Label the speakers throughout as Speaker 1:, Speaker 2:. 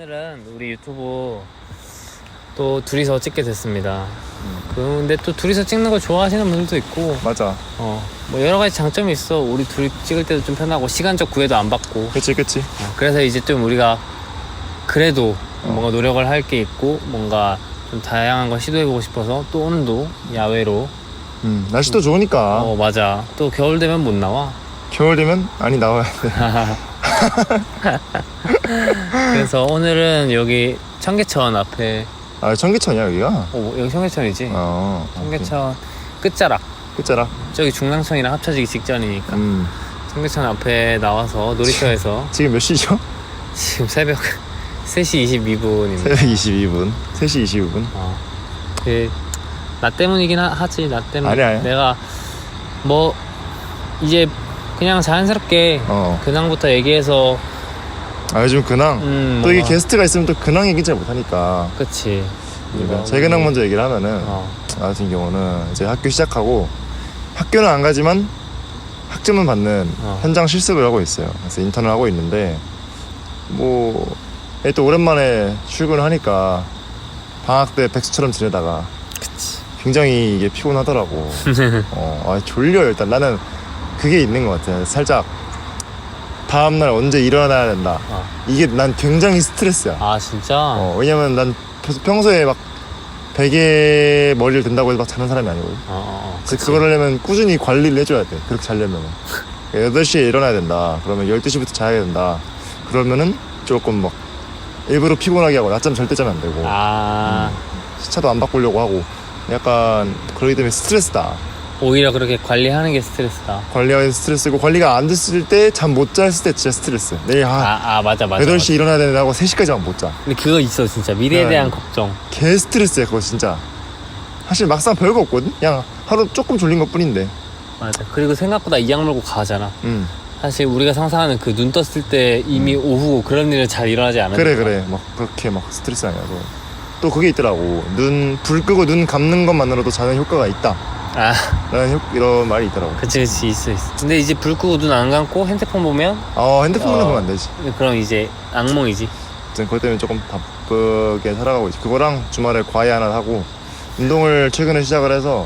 Speaker 1: 오늘은 우리 유튜브 또 둘이서 찍게 됐습니다. 근데 또 둘이서 찍는 걸 좋아하시는 분들도 있고,
Speaker 2: 맞아.
Speaker 1: 뭐 여러 가지 장점이 있어. 우리 둘이 찍을 때도 좀 편하고 시간적 구애도 안 받고.
Speaker 2: 그치.
Speaker 1: 그래서 이제 좀 우리가 그래도 뭔가 노력을 할 게 있고 뭔가 좀 다양한 걸 시도해보고 싶어서 또 오늘도 야외로.
Speaker 2: 날씨도 좋으니까.
Speaker 1: 맞아. 또 겨울 되면 못 나와.
Speaker 2: 겨울 되면 나와야 돼.
Speaker 1: 그래서 오늘은 여기 청계천 앞에.
Speaker 2: 아, 청계천이야 여기가?
Speaker 1: 여기 청계천이지. 청계천 끝자락. 저기 중랑천이랑 합쳐지기 직전이니까. 청계천 앞에 나와서 놀이터에서
Speaker 2: 지금 몇 시죠?
Speaker 1: 지금 새벽 3시 22분입니다.
Speaker 2: 새벽 22분 3시 22분.
Speaker 1: 나 때문이긴 하지. 나 때문에.
Speaker 2: 아니야.
Speaker 1: 내가 뭐 이제 그냥 자연스럽게 근황부터 얘기해서.
Speaker 2: 요즘 근황. 또 이게 게스트가 있으면 또 근황 얘기 잘 못하니까.
Speaker 1: 그치.
Speaker 2: 제 근황 먼저 얘기를 하면은 나 같은 경우는 이제 학교 시작하고 학교는 안 가지만 학점은 받는 현장 실습을 하고 있어요. 그래서 인턴을 하고 있는데 뭐 또 오랜만에 출근을 하니까 방학 때 백수처럼 지내다가 굉장히 이게 피곤하더라고. 졸려. 일단 나는 그게 있는 것 같아. 살짝 다음날 언제 일어나야 된다. 이게 난 굉장히 스트레스야.
Speaker 1: 아 진짜?
Speaker 2: 왜냐면 난 평소에 막 베개 머리를 든다고 해서 막 자는 사람이 아니거든. 그래서 그걸 하려면 꾸준히 관리를 해줘야 돼. 그렇게 자려면 8시에 일어나야 된다. 그러면 12시부터 자야 된다. 그러면은 조금 막 일부러 피곤하게 하고 낮잠 절대 자면 안 되고 시차도 안 바꾸려고 하고 약간 그러기 때문에 스트레스다.
Speaker 1: 오히려 그렇게 관리하는 게 스트레스다.
Speaker 2: 관리하는 스트레스고 관리가 안 됐을 때 잠 못 잤을 때 진짜 스트레스. 내일
Speaker 1: 맞아
Speaker 2: 8시 일어나야 된다고 3시까지 잠 못 자.
Speaker 1: 근데 그거 있어 진짜. 미래에 대한 걱정.
Speaker 2: 개 스트레스야 그거 진짜. 사실 막상 별거 없거든. 그냥 하루 조금 졸린 것 뿐인데.
Speaker 1: 맞아. 그리고 생각보다 이악 물고 가잖아. 사실 우리가 상상하는 그 눈 떴을 때 이미 오후고 그런 일은 잘 일어나지 않으니까.
Speaker 2: 그래 막 그렇게 막 스트레스 아니라고. 또 그게 있더라고. 불 끄고 눈 감는 것만으로도 자는 효과가 있다 라는 이런 말이 있더라고.
Speaker 1: 그치 있어. 근데 이제 불 끄고 눈 안 감고 핸드폰 보면
Speaker 2: 핸드폰은 보면 안 되지.
Speaker 1: 그럼 이제 악몽이지.
Speaker 2: 그것 때문에 조금 바쁘게 살아가고 있지. 그거랑 주말에 과외 하나 하고 운동을 최근에 시작을 해서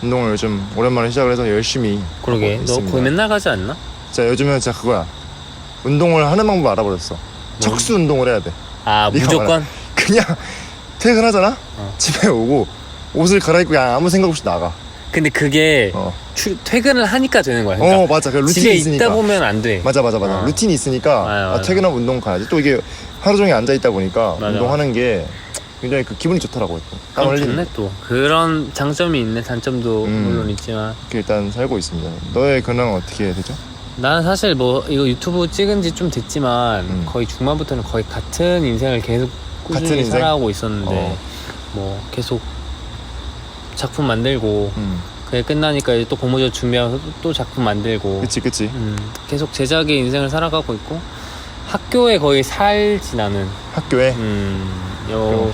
Speaker 2: 운동을 요즘 오랜만에 시작을 해서 열심히
Speaker 1: 그러게.
Speaker 2: 하고
Speaker 1: 너
Speaker 2: 있습니다.
Speaker 1: 거의 맨날 가지 않나?
Speaker 2: 진짜 요즘은 진짜 그거야. 운동을 하는 방법 알아버렸어. 척수 운동을 해야 돼.
Speaker 1: 무조건?
Speaker 2: 그냥 퇴근하잖아? 집에 오고 옷을 갈아입고 그냥 아무 생각 없이 나가.
Speaker 1: 근데 그게 퇴근을 하니까 되는 거야. 그러니까
Speaker 2: 맞아. 그 루틴이
Speaker 1: 집에
Speaker 2: 있으니까.
Speaker 1: 있다 보면 안 돼.
Speaker 2: 맞아. 루틴이 있으니까
Speaker 1: 맞아.
Speaker 2: 퇴근하면 운동 가야지. 또 이게 하루 종일 앉아 있다 보니까 운동하는 게 굉장히 기분이 좋더라고.
Speaker 1: 땀 좋네 또. 그런 장점이 있네. 단점도 물론 있지만.
Speaker 2: 이렇게 일단 살고 있습니다. 너의 근황은 어떻게 되죠?
Speaker 1: 나는 사실 뭐 이거 유튜브 찍은 지 좀 됐지만 거의 중반부터는 거의 같은 인생을 계속 꾸준히 살아가고 있었는데 뭐 계속 작품 만들고 그게 끝나니까 이제 또 공모전 준비하면서 또 작품 만들고.
Speaker 2: 그치.
Speaker 1: 계속 제작의 인생을 살아가고 있고 학교에 거의 살지 나는.
Speaker 2: 학교에?
Speaker 1: 그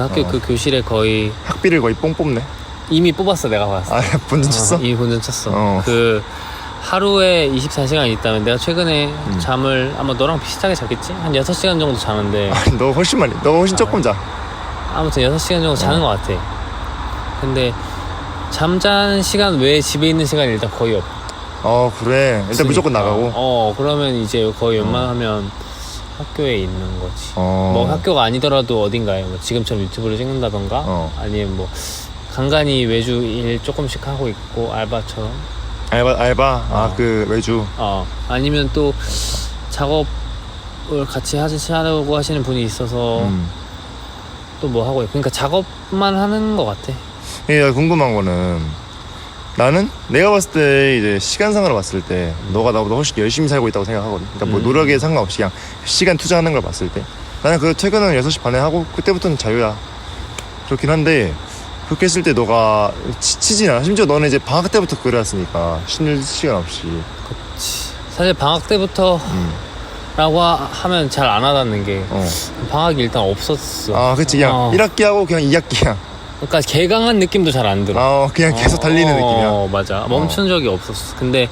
Speaker 1: 학교 그 교실에 거의
Speaker 2: 학비를 거의 뽕 뽑네.
Speaker 1: 이미 뽑았어. 내가 봤어.
Speaker 2: 본전 쳤어?
Speaker 1: 이미 본전 쳤어. 그 하루에 24시간 있다면 내가 최근에 잠을 아마 너랑 비슷하게 잤겠지? 한 6시간 정도 자는데.
Speaker 2: 너 훨씬 많이. 너 훨씬 조금 자.
Speaker 1: 아무튼 6시간 정도 자는 것 같아. 근데 잠자는 시간 외에 집에 있는 시간이 일단 거의 없어.
Speaker 2: 그래. 일단
Speaker 1: 없으니까.
Speaker 2: 무조건 나가고.
Speaker 1: 그러면 이제 거의 웬만하면 학교에 있는 거지. 뭐 학교가 아니더라도 어딘가에 뭐 지금처럼 유튜브를 찍는다던가 아니면 뭐 간간히 외주 일 조금씩 하고 있고 알바처럼.
Speaker 2: 알바? 그 외주.
Speaker 1: 아니면 또 작업을 같이 하려고 하시는 분이 있어서 또 뭐 하고 있고. 그러니까 작업만 하는 것 같아.
Speaker 2: 내가 궁금한 거는 나는 내가 봤을 때 이제 시간상으로 봤을 때 너가 나보다 훨씬 열심히 살고 있다고 생각하거든. 그러니까 뭐 노력에 상관없이 그냥 시간 투자하는 걸 봤을 때 나는 그 퇴근은 6시 반에 하고 그때부터는 자유야. 그렇긴 한데 그렇게 했을 때 너가 지치진 않아. 심지어 너는 이제 방학 때부터 그래 왔으니까 쉬는 시간 없이.
Speaker 1: 그치. 사실 방학 때부터 라고 하면 잘 안 와닿는 게 방학이 일단 없었어.
Speaker 2: 그치. 그냥 1학기 하고 그냥 2학기야.
Speaker 1: 그러니까 개강한 느낌도 잘 안 들어.
Speaker 2: 그냥 계속 달리는 느낌이야.
Speaker 1: 맞아. 멈춘 적이 없었어. 근데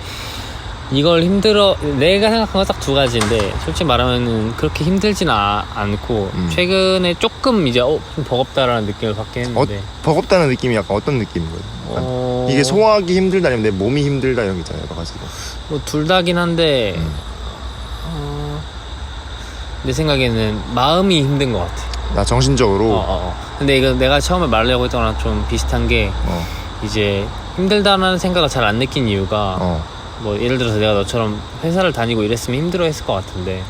Speaker 1: 이걸 힘들어 내가 생각한 건 딱 두 가지인데 솔직히 말하면은 그렇게 힘들진 않고 최근에 조금 이제 좀 버겁다라는 느낌을 받긴 했는데
Speaker 2: 버겁다는 느낌이 약간 어떤 느낌인 거예요? 이게 소화하기 힘들다 아니면 내 몸이 힘들다 이런 게 있잖아요 여러 가지로.
Speaker 1: 뭐 둘 다긴 한데 내 생각에는 마음이 힘든 것 같아.
Speaker 2: 나 정신적으로.
Speaker 1: 근데 이거 내가 처음에 말하려고 했던 거랑 좀 비슷한 게 이제 힘들다는 생각을 잘 안 느낀 이유가 뭐 예를 들어서 내가 너처럼 회사를 다니고 이랬으면 힘들어 했을 것 같은데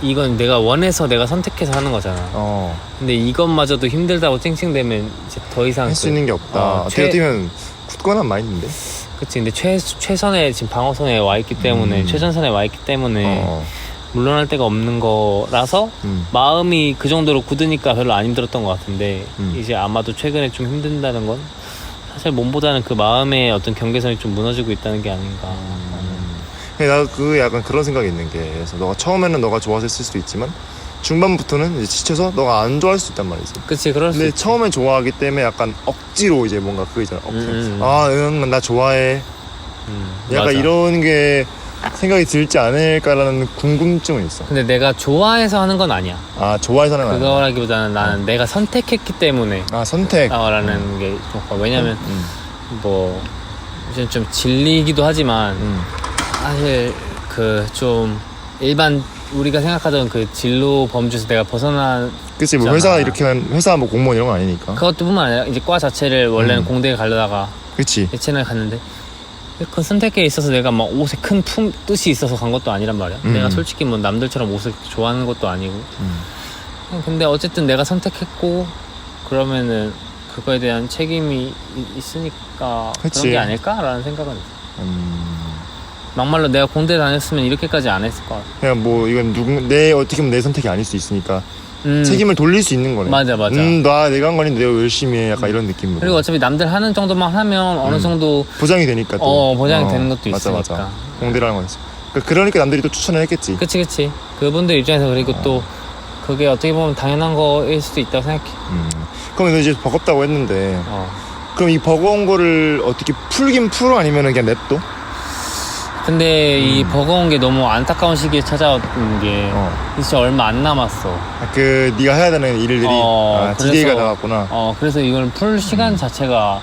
Speaker 1: 이건 내가 원해서 내가 선택해서 하는 거잖아. 근데 이것마저도 힘들다고 찡찡대면 이제 더 이상
Speaker 2: 할 수 있는 게 없다. 어떻게 보면 굳건한 마인드인데.
Speaker 1: 그치. 근데 최선에 지금 방어선에 와 있기 때문에 최전선에 와 있기 때문에 물러날 데가 없는 거라서 마음이 그 정도로 굳으니까 별로 안 힘들었던 것 같은데 이제 아마도 최근에 좀 힘든다는 건 사실 몸보다는 그 마음의 어떤 경계선이 좀 무너지고 있다는 게 아닌가.
Speaker 2: 나 그 약간 그런 생각이 있는 게, 그래서 너가 처음에는 너가 좋아서 했을 수도 있지만 중반부터는 이제 지쳐서 너가 안 좋아할 수 있단 말이지.
Speaker 1: 그치, 그럴 수
Speaker 2: 근데
Speaker 1: 있지.
Speaker 2: 처음엔 좋아하기 때문에 약간 억지로 이제 뭔가 그거 있잖아. 나 좋아해. 약간
Speaker 1: 맞아.
Speaker 2: 이런 게 생각이 들지 않을까라는 궁금증은 있어.
Speaker 1: 근데 내가 좋아해서 하는 건 아니야.
Speaker 2: 좋아해서 하는 거 아니야?
Speaker 1: 그거라기보다는 나는 내가 선택했기 때문에
Speaker 2: 선택.
Speaker 1: 라는 게 좋고. 왜냐면 뭐 이제 좀 질리기도 하지만 사실 그 좀 일반 우리가 생각하던 그 진로 범주에서 내가 벗어난.
Speaker 2: 그치, 뭐 회사 이렇게 회사 뭐 공무원 이런 거 아니니까.
Speaker 1: 그것도 뿐만 아니라 이제 과 자체를 원래는 공대에 가려다가
Speaker 2: 그치.
Speaker 1: 예체능을 갔는데 그 선택에 있어서 내가 막 옷에 큰 뜻이 있어서 간 것도 아니란 말이야. 내가 솔직히 뭐 남들처럼 옷을 좋아하는 것도 아니고. 근데 어쨌든 내가 선택했고 그러면은 그거에 대한 책임이 있으니까
Speaker 2: 그치.
Speaker 1: 그런 게 아닐까라는 생각은 있어. 막말로 내가 공대 다녔으면 이렇게까지 안 했을 것 같아.
Speaker 2: 그냥 뭐 이건 어떻게 보면 내 선택이 아닐 수 있으니까 책임을 돌릴 수 있는 거네.
Speaker 1: 맞아.
Speaker 2: 내가 한 거니 내가 열심히 해. 약간 이런 느낌으로.
Speaker 1: 그리고 어차피 남들 하는 정도만 하면 어느 정도
Speaker 2: 보장이 되니까 또.
Speaker 1: 보장이 되는 것도 있으니까.
Speaker 2: 맞아. 공대라는 거지. 그러니까 남들이 또 추천을 했겠지.
Speaker 1: 그치. 그분들 입장에서 그리고 또 그게 어떻게 보면 당연한 거일 수도 있다고 생각해.
Speaker 2: 그럼 이제 버겁다고 했는데 그럼 이 버거운 거를 어떻게 풀긴 풀어? 아니면 그냥 냅둬?
Speaker 1: 근데 이 버거운 게 너무 안타까운 시기에 찾아온 게 진짜 얼마 안 남았어.
Speaker 2: 네가 해야 되는 일들이 디데이가 나왔구나.
Speaker 1: 그래서 이걸 풀 시간 자체가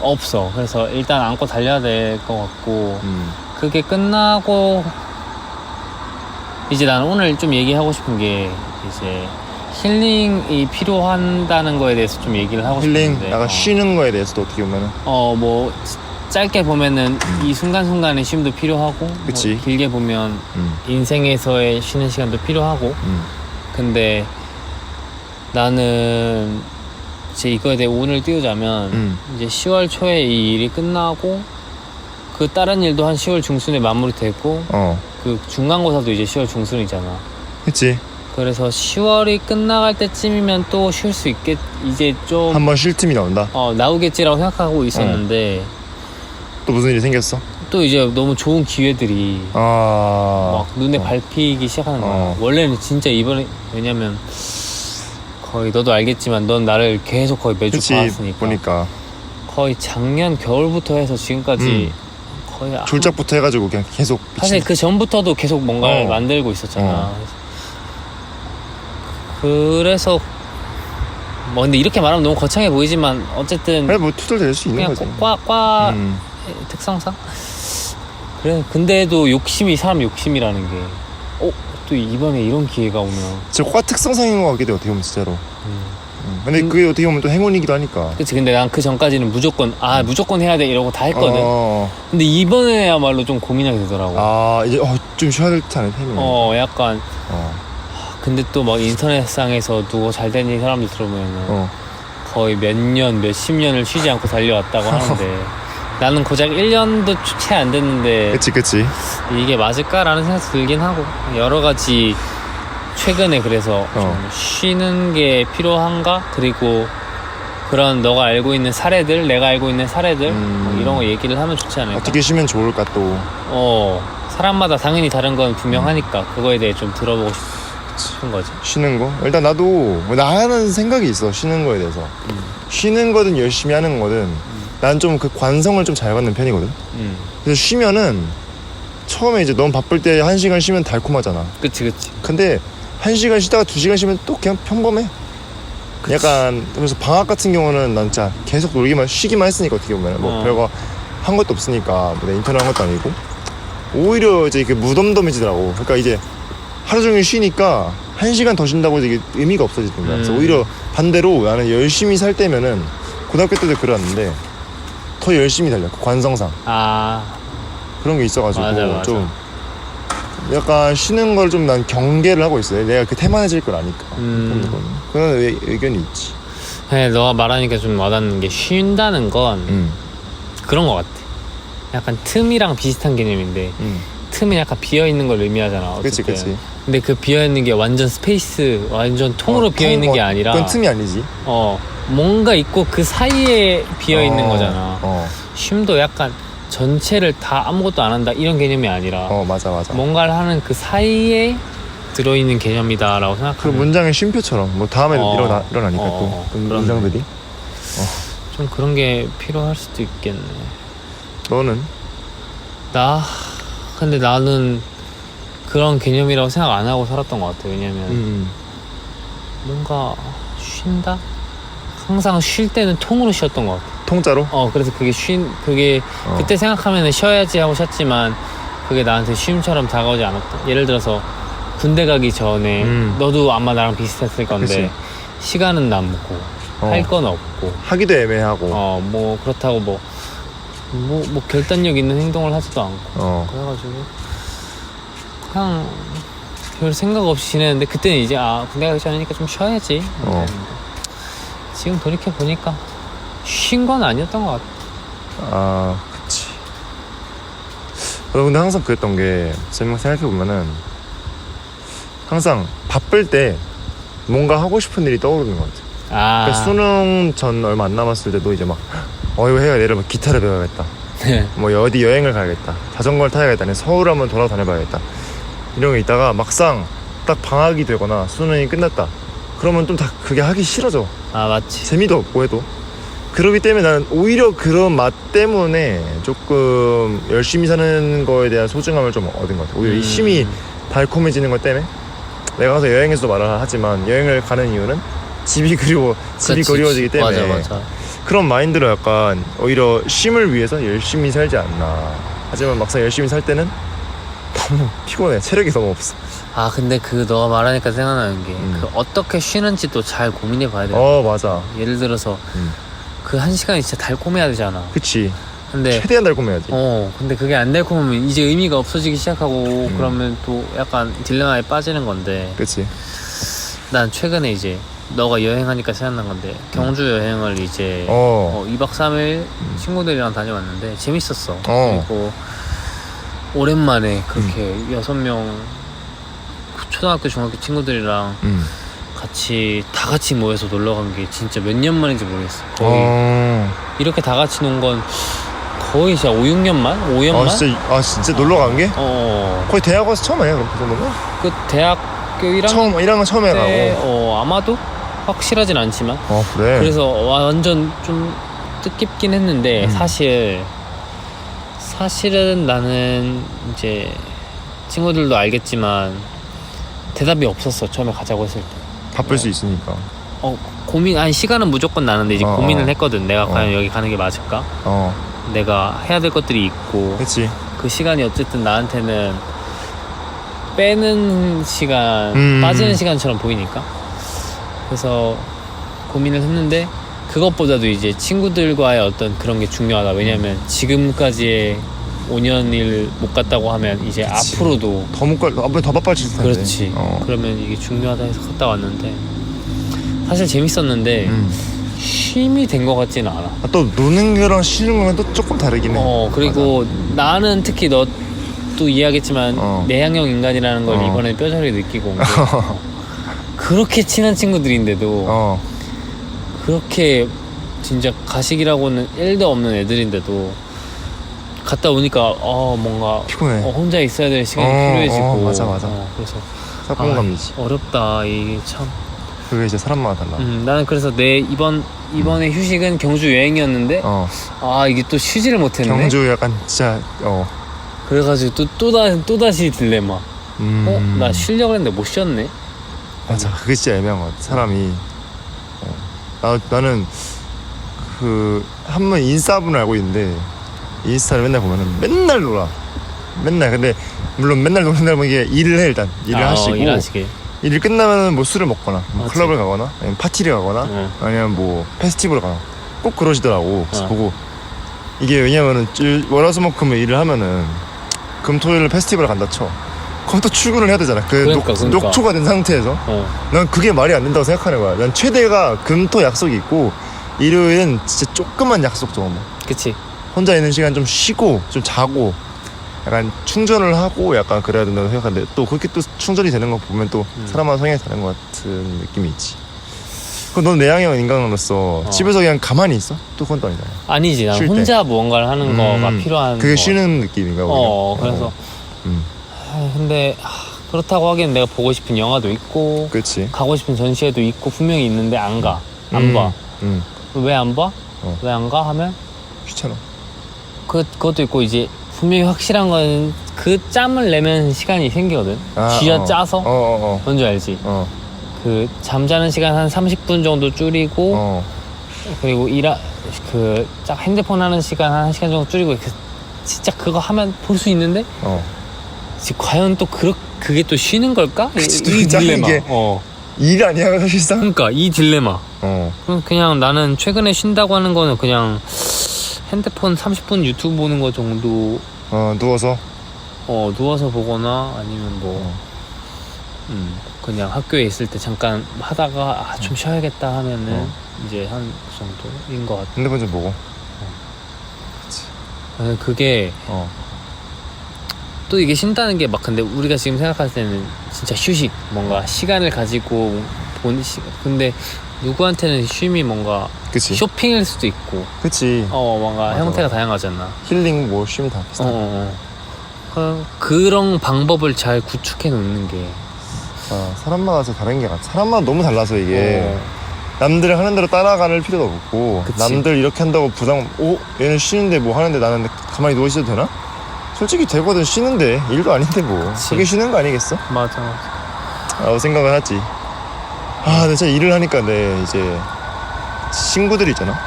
Speaker 1: 없어. 그래서 일단 안고 달려야 될 것 같고 그게 끝나고 이제 나는 오늘 좀 얘기하고 싶은 게 이제 힐링이 필요한다는 거에 대해서 좀 얘기를 하고 싶은데.
Speaker 2: 힐링? 약간 쉬는 거에 대해서도 어떻게 보면은
Speaker 1: 뭐 짧게 보면은 이 순간순간의 쉼도 필요하고
Speaker 2: 그치.
Speaker 1: 뭐 길게 보면 인생에서의 쉬는 시간도 필요하고 근데 나는 이제 이거에 대해 운을 띄우자면 이제 10월 초에 이 일이 끝나고 그 다른 일도 한 10월 중순에 마무리됐고 그 중간고사도 이제 10월 중순이잖아.
Speaker 2: 그치.
Speaker 1: 그래서 10월이 끝나갈 때쯤이면 또 쉴 수 있겠 이제 좀
Speaker 2: 한번 쉴 틈이 나온다.
Speaker 1: 나오겠지라고 생각하고 있었는데
Speaker 2: 또 무슨 일이 생겼어?
Speaker 1: 또 이제 너무 좋은 기회들이 막 눈에 밟히기 시작하는 거야. 원래는 진짜 이번에 왜냐면 거의 너도 알겠지만 넌 나를 계속 거의 매주 봐왔으니까
Speaker 2: 보니까
Speaker 1: 거의 작년 겨울부터 해서 지금까지 거의
Speaker 2: 졸작부터 해가지고 그냥 계속
Speaker 1: 사실 그 전부터도 계속 뭔가를 만들고 있었잖아. 그래서 뭐 근데 이렇게 말하면 너무 거창해 보이지만 어쨌든
Speaker 2: 그래 뭐 투덜댈 수 있는 거지.
Speaker 1: 과 특성상 그래. 근데도 사람 욕심이라는 게 또 이번에 이런 기회가 오면
Speaker 2: 진짜 과 특성상인 것 같기도 해. 어떻게 보면 진짜로. 근데 그게 어떻게 보면 또 행운이기도 하니까.
Speaker 1: 그치. 근데 난 그 전까지는 무조건 해야 돼 이러고 다 했거든. 근데 이번에야말로 좀 고민하게 되더라고.
Speaker 2: 이제 좀 쉬어야 될 듯 하는 타이밍.
Speaker 1: 약간 근데 또 막 인터넷상에서 누구 잘 된 사람들 들어보면은 거의 몇십 년을 쉬지 않고 달려왔다고 하는데 나는 고작 1년도 채 안 됐는데
Speaker 2: 그치
Speaker 1: 이게 맞을까라는 생각이 들긴 하고 여러 가지 최근에 그래서 좀 쉬는 게 필요한가? 그리고 그런 너가 알고 있는 사례들, 내가 알고 있는 사례들 뭐 이런 거 얘기를 하면 좋지 않을까?
Speaker 2: 어떻게 쉬면 좋을까 또.
Speaker 1: 사람마다 당연히 다른 건 분명하니까 그거에 대해 좀 들어보고 싶은 거지.
Speaker 2: 쉬는 거? 일단 나도 나는 생각이 있어. 쉬는 거에 대해서. 쉬는 거든 열심히 하는 거든 난 좀 그 관성을 좀 잘 갖는 편이거든. 그래서 쉬면은 처음에 이제 너무 바쁠 때 1시간 쉬면 달콤하잖아.
Speaker 1: 그치.
Speaker 2: 근데 1시간 쉬다가 2시간 쉬면 또 그냥 평범해.
Speaker 1: 그치.
Speaker 2: 약간 그래서 방학 같은 경우는 난 진짜 계속 놀기만 쉬기만 했으니까 어떻게 보면 뭐 별거 한 것도 없으니까 뭐 내 인터넷 한 것도 아니고 오히려 이제 그 무덤덤해지더라고. 그러니까 이제 하루 종일 쉬니까 1시간 더 쉰다고 이게 의미가 없어지는 거야. 그래서 오히려 반대로 나는 열심히 살 때면은 고등학교 때도 그랬는데 더 열심히 달려. 그 관성상 그런 게 있어가지고
Speaker 1: 맞아.
Speaker 2: 좀 약간 쉬는 걸 좀 난 경계를 하고 있어요. 내가 그 태만해질 걸 아니까. 그런 의견이 있지.
Speaker 1: 네, 너가 말하니까 좀 와닿는 게 쉰다는 건 그런 것 같아. 약간 틈이랑 비슷한 개념인데 틈이 약간 비어있는 걸 의미하잖아.
Speaker 2: 그치.
Speaker 1: 근데 그 비어있는 게 완전 스페이스, 완전 통으로 비어있는 게 아니라
Speaker 2: 그건 틈이 아니지.
Speaker 1: 뭔가 있고 그 사이에 비어있는 거잖아. 쉼도 약간 전체를 다 아무것도 안 한다 이런 개념이 아니라
Speaker 2: 맞아.
Speaker 1: 뭔가를 하는 그 사이에 들어있는 개념이다라고 생각하면
Speaker 2: 그 문장의 쉼표처럼 뭐 다음에 일어나니까 또 문장들이
Speaker 1: 좀 그런 게 필요할 수도 있겠네.
Speaker 2: 너는?
Speaker 1: 근데 나는 그런 개념이라고 생각 안 하고 살았던 것 같아. 왜냐면 뭔가 쉰다? 항상 쉴 때는 통으로 쉬었던 것 같아.
Speaker 2: 통짜로?
Speaker 1: 그래서 그게 그때 생각하면 쉬어야지 하고 쉬었지만 그게 나한테 쉼처럼 다가오지 않았다. 예를 들어서 군대 가기 전에 너도 아마 나랑 비슷했을 건데
Speaker 2: 그치.
Speaker 1: 시간은 남고 할 건 없고
Speaker 2: 하기도 애매하고
Speaker 1: 뭐 그렇다고 뭐 결단력 있는 행동을 하지도 않고 그래가지고 그냥 별 생각 없이 지내는데 그때는 이제 군대 가기 전이니까 좀 쉬어야지 지금 돌이켜보니까 쉰 건 아니었던 것 같아.
Speaker 2: 그치. 근데 항상 그랬던 게 생각해보면은 항상 바쁠 때 뭔가 하고 싶은 일이 떠오르는 것 같아. 그러니까 수능 전 얼마 안 남았을 때도 이제 막 이거 해야 내려면 기타를 배워야겠다. 뭐 어디 여행을 가야겠다. 자전거를 타야겠다. 서울 한번 돌아다녀봐야겠다. 이런 게 있다가 막상 딱 방학이 되거나 수능이 끝났다. 그러면 좀 다 그게 하기 싫어져.
Speaker 1: 맞지.
Speaker 2: 재미도 없고 해도. 그러기 때문에 나는 오히려 그런 맛 때문에 조금 열심히 사는 거에 대한 소중함을 좀 얻은 것 같아. 오히려 이 쉼이 달콤해지는 것 때문에 내가 가서 여행에서도 말을 하지만 여행을 가는 이유는 집이 그리워지기 때문에
Speaker 1: 맞아.
Speaker 2: 그런 마인드로 약간 오히려 쉼을 위해서 열심히 살지 않나. 하지만 막상 열심히 살 때는 너무 피곤해. 체력이 너무 없어.
Speaker 1: 근데 너가 말하니까 생각나는 게 그 어떻게 쉬는지도 잘 고민해 봐야 돼.
Speaker 2: 맞아.
Speaker 1: 예를 들어서 그 1시간이 진짜 달콤해야 되잖아.
Speaker 2: 그치.
Speaker 1: 근데
Speaker 2: 최대한 달콤해야지.
Speaker 1: 근데 그게 안 달콤하면 이제 의미가 없어지기 시작하고 그러면 또 약간 딜레마에 빠지는 건데.
Speaker 2: 그치.
Speaker 1: 난 최근에 이제 너가 여행하니까 생각난 건데 경주 여행을 이제 2박 3일 친구들이랑 다녀왔는데 재밌었어. 그리고 오랜만에 그렇게 6명 초등학교 중학교 친구들이랑 다 같이 모여서 놀러 간 게 진짜 몇 년 만인지 모르겠어. 거의 이렇게 다 같이 논 건 거의 진짜 5-6년 만? 5년 만?
Speaker 2: 진짜 놀러 간 게?
Speaker 1: 거의
Speaker 2: 대학 와서 처음 아니야? 그럼 그 정도면?
Speaker 1: 그 대학교 1학년
Speaker 2: 처음에
Speaker 1: 때,
Speaker 2: 가고
Speaker 1: 아마도 확실하진 않지만
Speaker 2: 그래?
Speaker 1: 그래서 완전 좀 뜻깊긴 했는데 사실은 나는 이제 친구들도 알겠지만 대답이 없었어. 처음에 가자고 했을 때
Speaker 2: 바쁠 수 있으니까
Speaker 1: 시간은 무조건 나는데 이제 고민을 했거든. 내가 과연 여기 가는 게 맞을까? 내가 해야 될 것들이 있고
Speaker 2: 그치.
Speaker 1: 그 시간이 어쨌든 나한테는 빼는 시간 빠지는 시간처럼 보이니까 그래서 고민을 했는데 그것보다도 이제 친구들과의 어떤 그런 게 중요하다. 왜냐면 지금까지의 5년을 못 갔다고 하면 이제
Speaker 2: 그치.
Speaker 1: 앞으로도
Speaker 2: 더 바빠질 텐데.
Speaker 1: 그렇지. 그러면 이게 중요하다 해서 갔다 왔는데 사실 재밌었는데 쉼이 된 것 같지는 않아.
Speaker 2: 또 노는 거랑 쉬는 거랑 또 조금 다르긴 해.
Speaker 1: 그리고 나는 특히 너 또 이해하겠지만 내향형 인간이라는 걸 이번에 뼈저리 느끼고 온 게 그렇게 친한 친구들인데도 그렇게 진짜 가식이라고는 1도 없는 애들인데도 갔다 오니까 뭔가
Speaker 2: 피곤해.
Speaker 1: 혼자 있어야 될 시간이 필요해지고
Speaker 2: 맞아.
Speaker 1: 그래서
Speaker 2: 사공감이지.
Speaker 1: 어렵다 이게 참.
Speaker 2: 그게 이제 사람마다 달라.
Speaker 1: 나는 그래서 내 이번에 휴식은 경주 여행이었는데 이게 또 쉬지를 못했네.
Speaker 2: 경주 약간 진짜
Speaker 1: 그래가지고 또다시 딜레마. 나 쉬려고 했는데 못 쉬었네.
Speaker 2: 맞아, 그게 진짜 애매한 것 같아. 사람이 나는 그 한 번 인스타분을 알고 있는데 인스타를 맨날 보면은 맨날 놀아. 맨날. 근데 물론 맨날 노는 날 이게 일을 해. 일단 일을 하시고
Speaker 1: 일하시게.
Speaker 2: 일 끝나면 뭐 술을 먹거나 뭐
Speaker 1: 맞지.
Speaker 2: 클럽을 가거나 아니면 파티를 가거나 아니면 뭐 페스티벌을 가거나 꼭 그러시더라고. 그래서 보고 이게 왜냐면은 월화수목금을 일을 하면은 금토일 페스티벌을 간다 쳐. 그럼 또 출근을 해야 되잖아.
Speaker 1: 그러니까.
Speaker 2: 녹초가 된 상태에서. 난 그게 말이 안 된다고 생각하는 거야. 난 최대가 금토 약속이 있고 일요일은 진짜 조그만 약속 정도.
Speaker 1: 그치.
Speaker 2: 혼자 있는 시간 좀 쉬고 좀 자고 약간 충전을 하고 약간 그래야 된다고 생각하는데 또 그렇게 또 충전이 되는 거 보면 또 사람마다 성향이 다른 것 같은 느낌이 있지. 그럼 넌 내향형 인간으로서 집에서 그냥 가만히 있어? 또 그건 또 아니잖아.
Speaker 1: 아니지. 난
Speaker 2: 쉴 때.
Speaker 1: 혼자 무언가를 하는 거가 필요한
Speaker 2: 그게
Speaker 1: 거
Speaker 2: 쉬는 느낌인가? 오히려?
Speaker 1: 그래서 근데 그렇다고 하기엔 내가 보고 싶은 영화도 있고
Speaker 2: 그렇지.
Speaker 1: 가고 싶은 전시회도 있고 분명히 있는데 안 가. 안 봐. 왜 안 봐? 왜 안 가? 하면
Speaker 2: 귀찮아.
Speaker 1: 그것도 있고 이제 분명히 확실한 건 그 짬을 내면 시간이 생기거든. 쥐어 짜서 뭔지 알지? 그 잠자는 시간 한 30분 정도 줄이고 그리고 딱 핸드폰 하는 시간 한 1시간 정도 줄이고 진짜 그거 하면 볼 수 있는데 과연 또 그게 또 쉬는 걸까? 이 딜레마.
Speaker 2: 일 아니야 사실상?
Speaker 1: 그러니까 이 딜레마. 그냥 나는 최근에 쉰다고 하는 거는 그냥 핸드폰 30분 유튜브 보는 거 정도.
Speaker 2: 누워서
Speaker 1: 보거나 아니면 뭐 그냥 학교에 있을 때 잠깐 하다가 좀 쉬어야겠다 하면은 이제 한 그 정도인 것 같아.
Speaker 2: 핸드폰 좀 보고.
Speaker 1: 그게 또 이게 쉰다는 게 막 근데 우리가 지금 생각할 때는 진짜 휴식, 뭔가 시간을 가지고 보는 시간. 근데 누구한테는 쉼이 뭔가
Speaker 2: 그치.
Speaker 1: 쇼핑일 수도 있고.
Speaker 2: 그치.
Speaker 1: 뭔가
Speaker 2: 맞아.
Speaker 1: 형태가 다양하잖아.
Speaker 2: 힐링 뭐 쉼 다 비슷해.
Speaker 1: 그런 방법을 잘 구축해 놓는 게
Speaker 2: 사람마다 진짜 다른 게 같아. 사람마다 너무 달라서 이게 남들 하는 대로 따라갈 필요도 없고
Speaker 1: 그치.
Speaker 2: 남들 이렇게 한다고 부담 얘는 쉬는데 뭐 하는데 나는 가만히 누워 있어도 되나? 솔직히 되거든. 쉬는데 일도 아닌데 뭐
Speaker 1: 그치.
Speaker 2: 그게 쉬는 거 아니겠어?
Speaker 1: 맞아.
Speaker 2: 라고 생각을 하지. 근데 진짜 일을 하니까 내 이제 친구들 있잖아.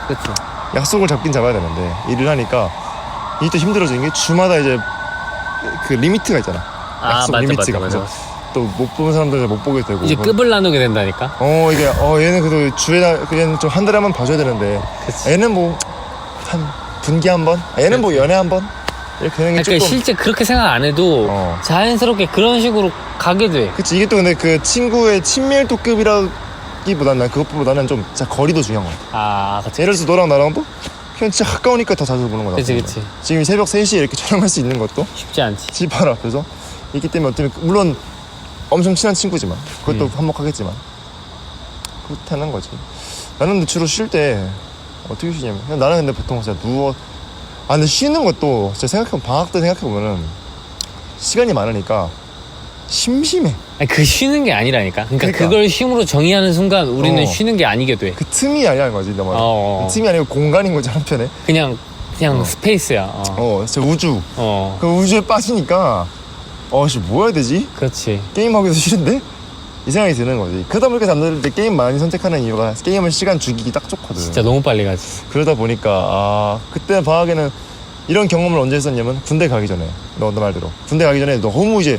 Speaker 1: 그쵸.
Speaker 2: 약속을 잡긴 잡아야 되는데 일을 하니까 이게 또 힘들어지는 게 주마다 이제 그 리미트가 있잖아. 약속 리미트가. 그래서 또 못 보는 사람들 못 보게 되고
Speaker 1: 이제 급을 나누게 된다니까.
Speaker 2: 이게 얘는 그래도 얘는 좀 한 달에 한 번 봐줘야 되는데
Speaker 1: 그치.
Speaker 2: 얘는 뭐 한 분기에 한 번, 얘는 뭐 연애 한 번 이렇게 되는 게
Speaker 1: 그러니까
Speaker 2: 조금.
Speaker 1: 실제 그렇게 생각 안 해도 자연스럽게 그런 식으로 가게 돼.
Speaker 2: 그치. 이게 또 근데 그 친구의 친밀도급이라기보다는 난 그것보다는 좀 진짜 거리도 중요한 거 같아.
Speaker 1: 그치.
Speaker 2: 예를 들어서 너랑 나랑도 그냥 진짜 가까우니까 더 자주 보는 거다.
Speaker 1: 그치.
Speaker 2: 지금 새벽 3시에 이렇게 촬영할 수 있는 것도
Speaker 1: 쉽지 않지.
Speaker 2: 집 바로 앞에서 있기 때문에 어떻게 물론 엄청 친한 친구지만 그것도 한몫하겠지만 그렇다는 거지. 나는 근데 주로 쉴 때 어떻게 쉬냐면 그냥 나는 근데 보통 진짜 누워. 근데 쉬는 것도 진짜 생각해보면 방학 때 생각해보면은 시간이 많으니까 심심해.
Speaker 1: 그 쉬는 게 아니라니까. 그러니까
Speaker 2: 그러니까.
Speaker 1: 그걸 쉼으로 정의하는 순간 우리는 쉬는 게 아니게 돼.
Speaker 2: 그 틈이 아니라는 거지 너 말은. 그 틈이 아니고 공간인 거지 한편에.
Speaker 1: 그냥 스페이스야.
Speaker 2: 진짜 우주.
Speaker 1: 그
Speaker 2: 우주에 빠지니까 뭐 해야 되지?
Speaker 1: 그렇지.
Speaker 2: 게임하기도 싫은데? 이 생각이 드는 거지. 그러다 보니까 남들 게임 많이 선택하는 이유가 게임은 시간 죽이기 딱 좋거든.
Speaker 1: 진짜 너무 빨리 가지.
Speaker 2: 그러다 보니까 그때 방학에는 이런 경험을 언제 했었냐면 군대 가기 전에. 너 말대로 군대 가기 전에 너무 이제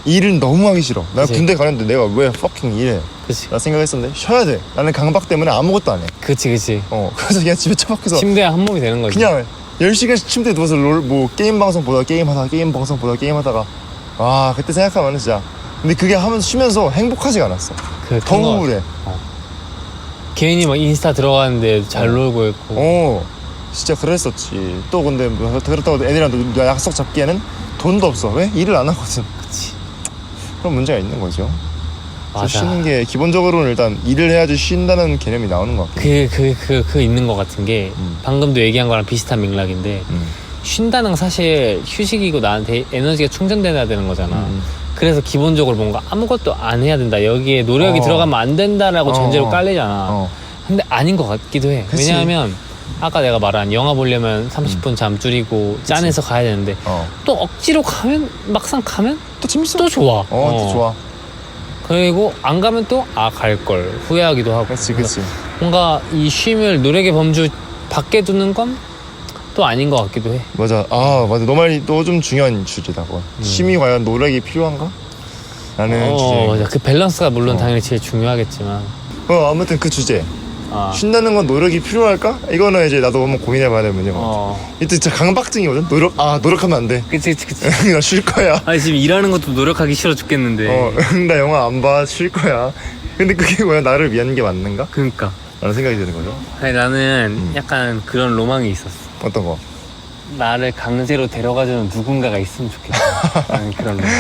Speaker 2: 일은 너무 하기 싫어. 나 군대 가는데 내가 왜 fucking 일해?
Speaker 1: 그치.
Speaker 2: 나 생각했었는데 쉬어야 돼. 나는 강박 때문에 아무것도 안 해.
Speaker 1: 그치.
Speaker 2: 그래서 그냥 집에 처박혀서
Speaker 1: 침대에 한 몸이 되는 거지.
Speaker 2: 그냥 10시간씩 침대에 누워서 게임 방송 보다가 게임 방송 보다가 게임하다가 그때 생각하면 진짜. 근데 그게 쉬면서 행복하지가 않았어. 더 우울해.
Speaker 1: 괜히 막 인스타 들어가는데 잘 놀고 있고.
Speaker 2: 진짜 그랬었지. 또 근데 그렇다고 애들이랑 약속 잡기에는 돈도 없어. 왜? 일을 안 하거든.
Speaker 1: 그치.
Speaker 2: 그런 문제가 있는 거죠.
Speaker 1: 맞아.
Speaker 2: 쉬는 게 기본적으로는 일단 일을 해야지 쉰다는 개념이 나오는 것 같고.
Speaker 1: 그 있는 것 같은 게 방금도 얘기한 거랑 비슷한 맥락인데 쉰다는 건 사실 휴식이고 나한테 에너지가 충전돼야 되는 거잖아. 그래서 기본적으로 뭔가 아무것도 안 해야 된다. 여기에 노력이 들어가면 안 된다라고 전제로 깔리잖아. 근데 아닌 것 같기도 해.
Speaker 2: 그치.
Speaker 1: 왜냐하면 아까 내가 말한 영화 보려면 30분 잠 줄이고 짠해서 가야 되는데 또 억지로 가면 막상 가면
Speaker 2: 또 재밌어.
Speaker 1: 또 좋아.
Speaker 2: 또 좋아.
Speaker 1: 그리고 안 가면 또 갈걸 후회하기도 하고.
Speaker 2: 그치.
Speaker 1: 뭔가 이 쉼을 노력의 범주 밖에 두는 건 또 아닌 것 같기도 해.
Speaker 2: 맞아. 맞아. 너 말이 또 좀 중요한 주제다. 쉼이 과연 노력이 필요한가? 라는 주제.
Speaker 1: 맞아. 그 밸런스가 물론 당연히 제일 중요하겠지만.
Speaker 2: 아무튼 그 주제. 쉰다는 건 노력이 필요할까? 이거는 이제 나도 한번 고민해봐야 될 문제인 것 같아. 이때 진짜 강박증이거든. 노력하면 안 돼.
Speaker 1: 그치.
Speaker 2: 나 쉴 거야.
Speaker 1: 지금 일하는 것도 노력하기 싫어 죽겠는데.
Speaker 2: 나 영화 안 봐. 쉴 거야. 근데 그게 뭐야? 나를 위한 게 맞는가?
Speaker 1: 그러니까.
Speaker 2: 라는 생각이 드는 거죠.
Speaker 1: 아니, 나는 약간 그런 로망이 있었어.
Speaker 2: 어떤 거?
Speaker 1: 나를 강제로 데려가주는 누군가가 있으면 좋겠다. 나는 그런 로망.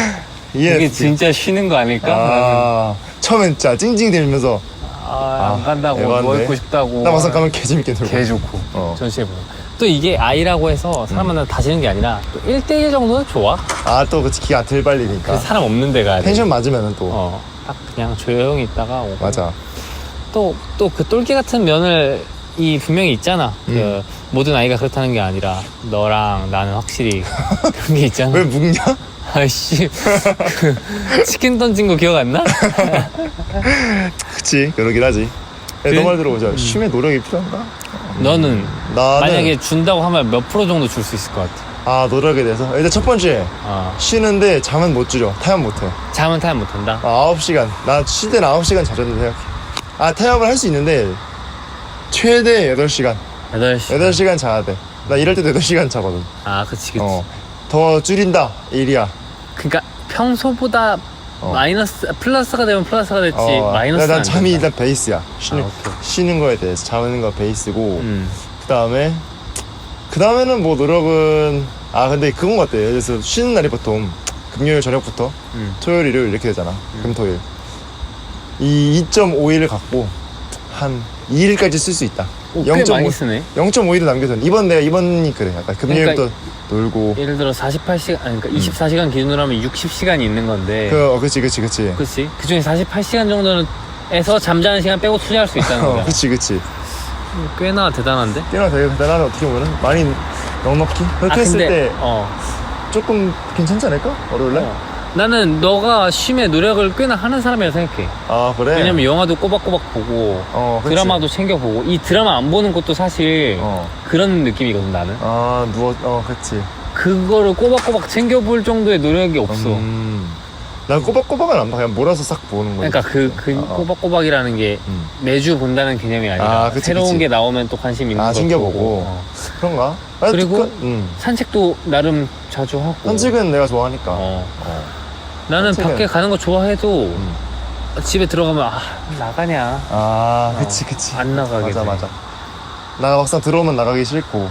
Speaker 2: 예.
Speaker 1: 그게 진짜 쉬는 거 아닐까?
Speaker 2: 처음엔 진짜 찡찡 대면서
Speaker 1: 안 간다고
Speaker 2: 에반데?
Speaker 1: 누워있고 싶다고.
Speaker 2: 나 막상 가면 개 재밌게 놀고.
Speaker 1: 개 좋고. 전시해 보면. 또 이게 아이라고 해서 사람 만나 다지는 게 아니라 또 1대1 정도는 좋아.
Speaker 2: 또 그치. 기가 덜 발리니까.
Speaker 1: 사람 없는 데 가야 돼.
Speaker 2: 텐션 맞으면은 또.
Speaker 1: 딱 그냥 조용히 있다가 오고.
Speaker 2: 맞아.
Speaker 1: 또 그 똘끼 같은 면을 분명히 있잖아. 그 모든 아이가 그렇다는 게 아니라 너랑 나는 확실히 그런 게 있잖아.
Speaker 2: 왜 묵냐?
Speaker 1: 아이씨 그 치킨 던진 거 기억 안 나?
Speaker 2: 그치. 그러긴 하지. 너 말 들어보자. 쉼에 노력이 필요한가?
Speaker 1: 너는
Speaker 2: 나는
Speaker 1: 만약에 준다고 하면 몇 프로 정도 줄 수 있을 것 같아?
Speaker 2: 노력에 대해서 일단 첫 번째 쉬는데 잠은 못 줄여. 타협 못해.
Speaker 1: 잠은 타협 못한다?
Speaker 2: 9시간. 나 쉴 때는 9시간 자전다 생각해. 타협을 할 수 있는데 최대 8시간 8시간 자야 돼. 나 이럴 때도 8시간 자거든.
Speaker 1: 그치
Speaker 2: 더 줄인다 일이야.
Speaker 1: 그러니까 평소보다 플러스가 되면 플러스가 됐지 마이너스는
Speaker 2: 난
Speaker 1: 안
Speaker 2: 잠이
Speaker 1: 된다.
Speaker 2: 일단 베이스야. 쉬는 거에 대해서 자는 거 베이스고 그 다음에는 뭐 노력은 근데 그건 것 같아. 그래서 쉬는 날이 보통 금요일 저녁부터 토요일 일요일 이렇게 되잖아. 금토일 이 2.5일을 갖고 한 2일까지 쓸 수 있다.
Speaker 1: 꽤 많이 쓰네.
Speaker 2: 0.5일을 남겨서 이번이 그래. 약간 금요일부터
Speaker 1: 그러니까
Speaker 2: 놀고.
Speaker 1: 예를 들어 48시간 그러니까 24시간 기준으로 하면 60시간이 있는 건데.
Speaker 2: 그치.
Speaker 1: 그 중에 48시간 정도는 에서 잠자는 시간 빼고 투자할 수 있다는 거야.
Speaker 2: 그치.
Speaker 1: 꽤나 대단한데?
Speaker 2: 꽤나 되게 대단하네. 어떻게 보면 많이 넉넉히 그렇게 했을 때 조금 괜찮지 않을까? 월요일날?
Speaker 1: 나는 너가 쉼에 노력을 꽤나 하는 사람이라 생각해.
Speaker 2: 그래?
Speaker 1: 왜냐면 영화도 꼬박꼬박 보고 드라마도 챙겨보고 이 드라마 안 보는 것도 사실 그런 느낌이거든 나는.
Speaker 2: 그치.
Speaker 1: 그거를 꼬박꼬박 챙겨볼 정도의 노력이 없어.
Speaker 2: 난 꼬박꼬박은 안 봐. 그냥 몰아서 싹 보는 거야.
Speaker 1: 그러니까 꼬박꼬박이라는 게 매주 본다는 개념이 아니라 새로운 게 나오면 또 관심 있는 거
Speaker 2: 챙겨보고 그런가?
Speaker 1: 그리고 산책도 나름 자주 하고.
Speaker 2: 산책은 내가 좋아하니까.
Speaker 1: 나는 밖에 가는 거 좋아해도 집에 들어가면 나가냐.
Speaker 2: 그치.
Speaker 1: 안 나가게
Speaker 2: 맞아. 나 막상 들어오면 나가기 싫고.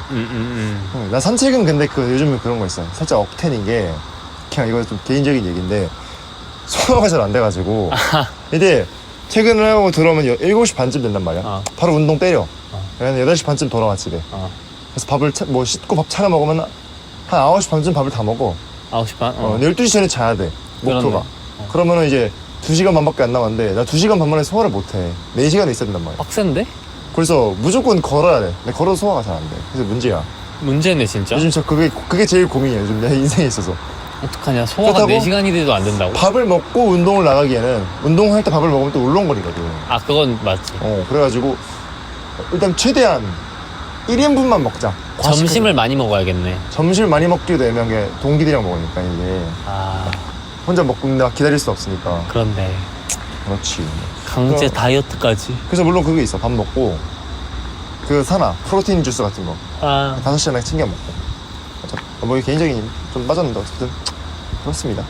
Speaker 2: 나 산책은 근데 요즘은 그런 거 있어. 살짝 억텐인 게 그냥 이거 좀 개인적인 얘기인데 소화가 잘 안 돼가지고 이제 퇴근을 하고 들어오면 7시 반쯤 된단 말이야. 바로 운동 때려. 그냥 8시 반쯤 돌아와 집에. 그래서 밥을 씻고 밥 차려 먹으면 한 9시 반쯤 밥을 다 먹어.
Speaker 1: 9시 반?
Speaker 2: 12시 전에 자야 돼. 목표가. 그러면은 이제 2시간 반밖에 안 남았는데 나 2시간 반 만에 소화를 못해. 4시간은 있어야 된단 말이야.
Speaker 1: 빡센데?
Speaker 2: 그래서 무조건 걸어야 돼. 근데 걸어도 소화가 잘 안 돼. 그래서 문제야.
Speaker 1: 문제네 진짜.
Speaker 2: 요즘 그게 제일 고민이야. 요즘 내 인생에 있어서.
Speaker 1: 어떡하냐. 소화가 4시간이 돼도 안 된다고?
Speaker 2: 밥을 먹고 운동을 나가기에는 운동할 때 밥을 먹으면 또 울렁거리거든.
Speaker 1: 그건 맞지.
Speaker 2: 그래가지고 일단 최대한 1인분만 먹자.
Speaker 1: 점심을 많이 먹어야겠네.
Speaker 2: 점심을 많이 먹기도 애매한 게 동기들이랑 먹으니까 이게 혼자 먹는데 기다릴 수 없으니까.
Speaker 1: 그런데
Speaker 2: 그렇지.
Speaker 1: 강제 다이어트까지.
Speaker 2: 그래서 물론 그게 있어. 밥 먹고 프로틴 주스 같은 거 5시간에 챙겨 먹고. 뭐 개인적인 좀 빠졌는데 어쨌든 그렇습니다.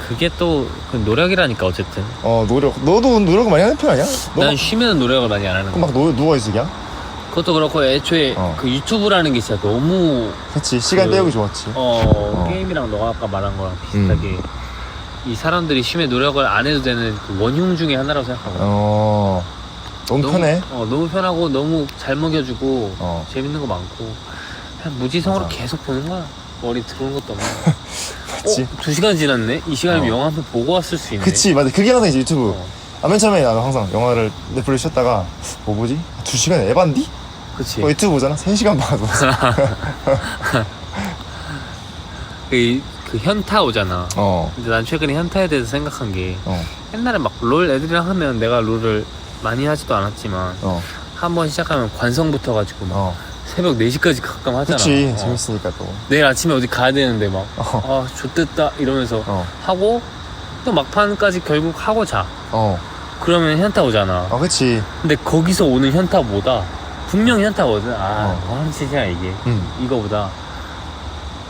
Speaker 1: 그게 또 노력이라니까 어쨌든.
Speaker 2: 노력. 너도 노력을 많이 하는 편 아니야?
Speaker 1: 난 쉬면 노력을 많이 안 하는 거야.
Speaker 2: 막 누워있어 그냥?
Speaker 1: 그것도 그렇고 애초에 그 유튜브라는 게 진짜 너무.
Speaker 2: 그치. 시간 때우기 좋았지.
Speaker 1: 게임이랑 너가 아까 말한 거랑 비슷하게 이 사람들이 쉼에 노력을 안 해도 되는 그 원흉 중에 하나라고 생각하거든.
Speaker 2: 너무 편해.
Speaker 1: 너무 편하고 너무 잘 먹여주고 재밌는 거 많고 그냥 무지성으로 계속 보는 거야. 머리 들어오는 것도 없고.
Speaker 2: 그치.
Speaker 1: 2시간 지났네? 이 시간이면 영화 한 편 보고 왔을 수 있네.
Speaker 2: 그치. 맞아. 그게 항상 이제 유튜브. 맨 처음에 나는 항상 영화를 넷플릭스 쉬었다가 뭐 보지? 2시간 에반디?
Speaker 1: 그치.
Speaker 2: 유튜브 보잖아. 3시간 봐도.
Speaker 1: 그 현타 오잖아. 근데 난 최근에 현타에 대해서 생각한 게 옛날에 막 롤 애들이랑 하면 내가 롤을 많이 하지도 않았지만 한번 시작하면 관성 붙어가지고 막 새벽 4시까지 가끔 하잖아.
Speaker 2: 그치. 재밌으니까 또.
Speaker 1: 내일 아침에 어디 가야 되는데 막 아 좋댔다 이러면서 하고 또 막판까지 결국 하고 자. 그러면 현타 오잖아.
Speaker 2: 그치.
Speaker 1: 근데 거기서 오는 현타보다 분명 현타거든. 뭐하는 짓이야 이게. 이거보다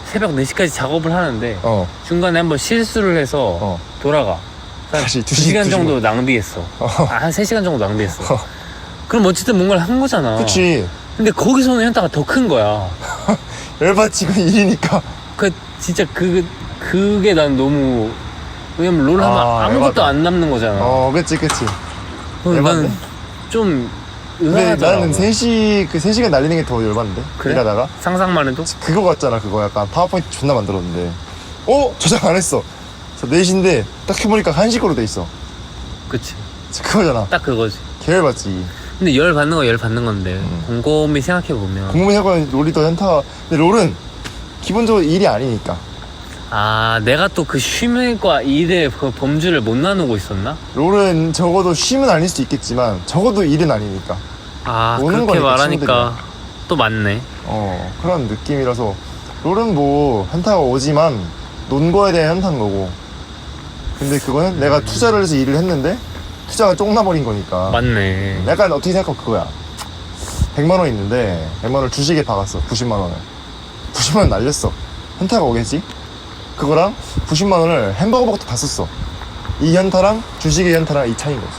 Speaker 1: 새벽 4시까지 작업을 하는데 중간에 한번 실수를 해서 돌아가.
Speaker 2: 다시
Speaker 1: 2시간 정도 낭비했어. 한 3시간 정도 낭비했어. 그럼 어쨌든 뭔가를 한 거잖아.
Speaker 2: 그치.
Speaker 1: 근데 거기서 오는 현타가 더 큰 거야.
Speaker 2: 열받치고 일이니까.
Speaker 1: 진짜 그게 난 너무, 왜냐면 롤 하면 아무것도
Speaker 2: 열받아.
Speaker 1: 안 남는 거잖아.
Speaker 2: 그치.
Speaker 1: 나는 좀
Speaker 2: 근데
Speaker 1: 의아하더라고.
Speaker 2: 나는 3시간 날리는 게 더 열받는데?
Speaker 1: 그래?
Speaker 2: 일하다가?
Speaker 1: 상상만 해도?
Speaker 2: 그거 같잖아. 그거 약간 파워포인트 존나 만들었는데 저장 안 했어. 그래서 4시인데 딱 해보니까 1시거로 돼 있어.
Speaker 1: 그치.
Speaker 2: 그거잖아.
Speaker 1: 딱 그거지.
Speaker 2: 개열받지.
Speaker 1: 근데 열 받는 거 열 받는 건데 곰곰이 생각해보면
Speaker 2: 공무원 해보면 롤이 더 현타. 근데 롤은 기본적으로 일이 아니니까.
Speaker 1: 내가 또 그 쉼과 일의 그 범주를 못 나누고 있었나?
Speaker 2: 롤은 적어도 쉼은 아닐 수 있겠지만 적어도 일은 아니니까. 노는
Speaker 1: 그렇게
Speaker 2: 거니까,
Speaker 1: 말하니까
Speaker 2: 친구들이랑.
Speaker 1: 또 맞네.
Speaker 2: 그런 느낌이라서 롤은 뭐 현타가 오지만 논 거에 대한 현타인 거고. 근데 그거는 내가 투자를 해서 일을 했는데 투자가 쫑나버린 거니까.
Speaker 1: 맞네.
Speaker 2: 약간 어떻게 생각하면 그거야. 100만 원 있는데 100만 원을 주식에 박았어. 90만 원을 90만 원 날렸어. 현타가 오겠지? 그거랑 90만 원을 햄버거 먹고 다 썼어. 이 현타랑 주식의 현타랑 이 차이인 거지.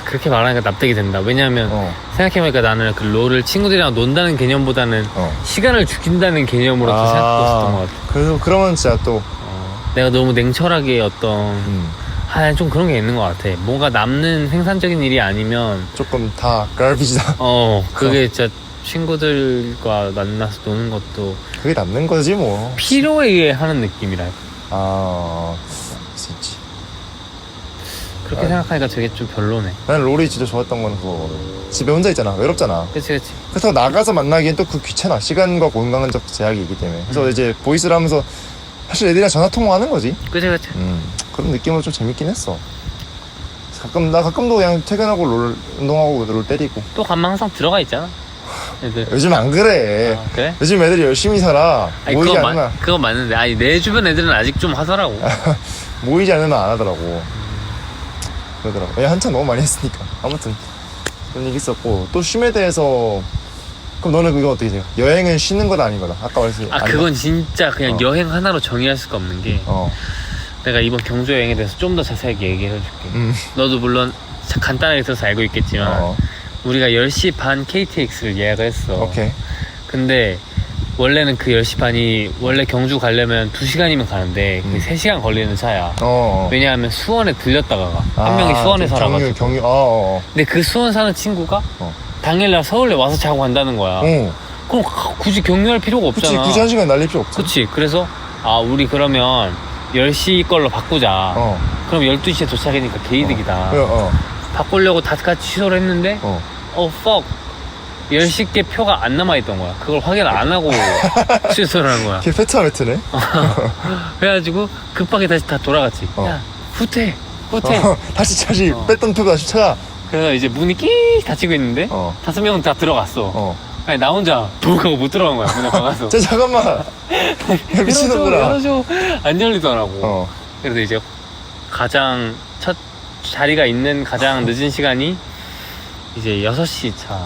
Speaker 1: 그렇게 말하니까 납득이 된다. 왜냐면 생각해보니까 나는 그 롤을 친구들이랑 논다는 개념보다는 시간을 죽인다는 개념으로 더 생각하고 있었던 것 같아.
Speaker 2: 그러면 진짜 또
Speaker 1: 내가 너무 냉철하게 좀 그런 게 있는 것 같아. 뭔가 남는 생산적인 일이 아니면
Speaker 2: 조금 다 갈비지다.
Speaker 1: 그게 진짜 친구들과 만나서 노는 것도
Speaker 2: 그게 남는 거지 뭐.
Speaker 1: 필요에 의해 하는 느낌이랄까.
Speaker 2: 그럴 수 있지.
Speaker 1: 그렇게 생각하니까 되게 좀 별로네.
Speaker 2: 나는 롤이 진짜 좋았던 건 그거. 집에 혼자 있잖아. 외롭잖아.
Speaker 1: 그치.
Speaker 2: 그렇다고 나가서 만나기엔 또 그 귀찮아. 시간과 공간적 제약이 있기 때문에. 그래서 이제 보이스를 하면서 사실 애들이랑 전화 통화하는 거지.
Speaker 1: 그치.
Speaker 2: 그런 느낌으로 좀 재밌긴 했어. 가끔도 그냥 퇴근하고 롤 운동하고 롤 때리고.
Speaker 1: 또 가면 항상 들어가 있잖아 애들.
Speaker 2: 요즘 안 그래.
Speaker 1: 그래?
Speaker 2: 요즘 애들이 열심히 살아. 모이지 않으면
Speaker 1: 그거 맞는데 내 주변 애들은 아직 좀 하더라고.
Speaker 2: 모이지 않으면 안 하더라고. 그러더라고. 그냥 한참 너무 많이 했으니까. 아무튼 그런 얘기 있었고. 또 쉼에 대해서 그럼 너는 그거 어떻게 생각해? 여행은 쉬는 거다 아닌 거다? 아까 말했지.
Speaker 1: 그건 진짜 그냥 여행 하나로 정의할 수가 없는 게 내가 이번 경주 여행에 대해서 좀 더 자세하게 얘기를 해줄게. 너도 물론 간단하게 들어서 알고 있겠지만 우리가 10시 반 KTX를 예약을 했어.
Speaker 2: 오케이.
Speaker 1: 근데 원래는 그 10시 반이 원래 경주 가려면 2시간이면 가는데 그게 3시간 걸리는 차야. 왜냐하면 수원에 들렸다가 가. 한 명이 수원에 살아가지고.
Speaker 2: 경유.
Speaker 1: 근데 그 수원 사는 친구가 당일날 서울에 와서 자고 간다는 거야. 그럼 굳이 경유할 필요가 없잖아.
Speaker 2: 굳이 1시간 날릴 필요 없지.
Speaker 1: 그치. 그래서 우리 그러면 10시 걸로 바꾸자. 그럼 12시에 도착이니까 개이득이다. 바꾸려고 다 같이 취소를 했는데 fuck 10시께 표가 안 남아있던 거야. 그걸 확인 안 하고 취소를 한 거야.
Speaker 2: 걔 페트와 매트네.
Speaker 1: 그래가지고 급하게 다시 다 돌아갔지. 야 후퇴
Speaker 2: 다시 뺐던 표가 다시 차.
Speaker 1: 그래서 이제 문이 끼 닫히고 있는데 5명은 다 들어갔어. 아니 나 혼자 도둑하고 못 들어간 거야. 그냥 가서
Speaker 2: 잠깐만. 야, 미친놈들아.
Speaker 1: 열어줘 안 열리더라고. 그래서 이제 가장 첫 자리가 있는 가장 늦은 시간이 이제 6시 차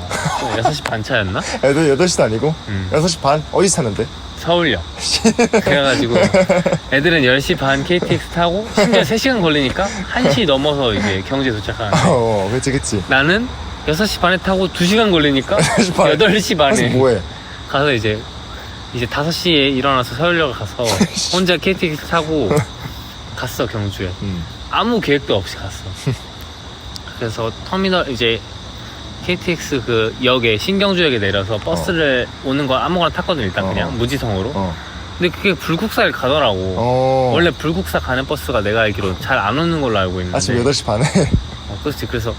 Speaker 1: 6시 반 차였나?
Speaker 2: 애들 8시도 아니고 6시 반? 어디서 타는데?
Speaker 1: 서울역. 그래가지고 애들은 10시 반 KTX 타고 심지어 3시간 걸리니까 1시 넘어서 이제 경주에 도착하는데
Speaker 2: 그치
Speaker 1: 나는 6시 반에 타고 2시간 걸리니까 8시 반에
Speaker 2: 가서 뭐해?
Speaker 1: 가서 이제 5시에 일어나서 서울역을 가서 혼자 KTX 타고 갔어 경주에. 아무 계획도 없이 갔어. 그래서 터미널 이제 KTX 그 역에 신경주역에 내려서 버스를 오는 거 아무거나 탔거든 일단 그냥 무지성으로. 근데 그게 불국사를 가더라고. 원래 불국사 가는 버스가 내가 알기로 잘 안 오는 걸로 알고 있는데
Speaker 2: 아침 8시 반에
Speaker 1: 그렇지. 그래서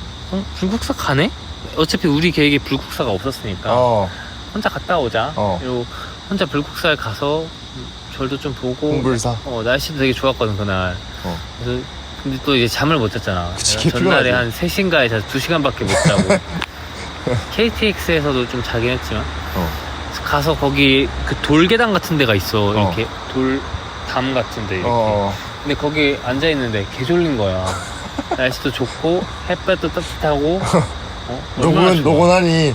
Speaker 1: 불국사 가네? 어차피 우리 계획에 불국사가 없었으니까 혼자 갔다 오자. 그리고 혼자 불국사에 가서 절도 좀 보고
Speaker 2: 홍불사.
Speaker 1: 날씨도 되게 좋았거든 그날. 그래서 근데 또 이제 잠을 못 잤잖아.
Speaker 2: 그치,
Speaker 1: 전날에
Speaker 2: 피곤하지.
Speaker 1: 한 3시간에 자서 2시간밖에 못 자고 KTX에서도 좀 자긴 했지만 그래서 가서 거기 그 돌계단 같은 데가 있어. 이렇게 돌담 같은데 이렇게. 근데 거기 앉아 있는데 개 졸린 거야. 날씨도 좋고 햇볕도 따뜻하고
Speaker 2: 노곤하니.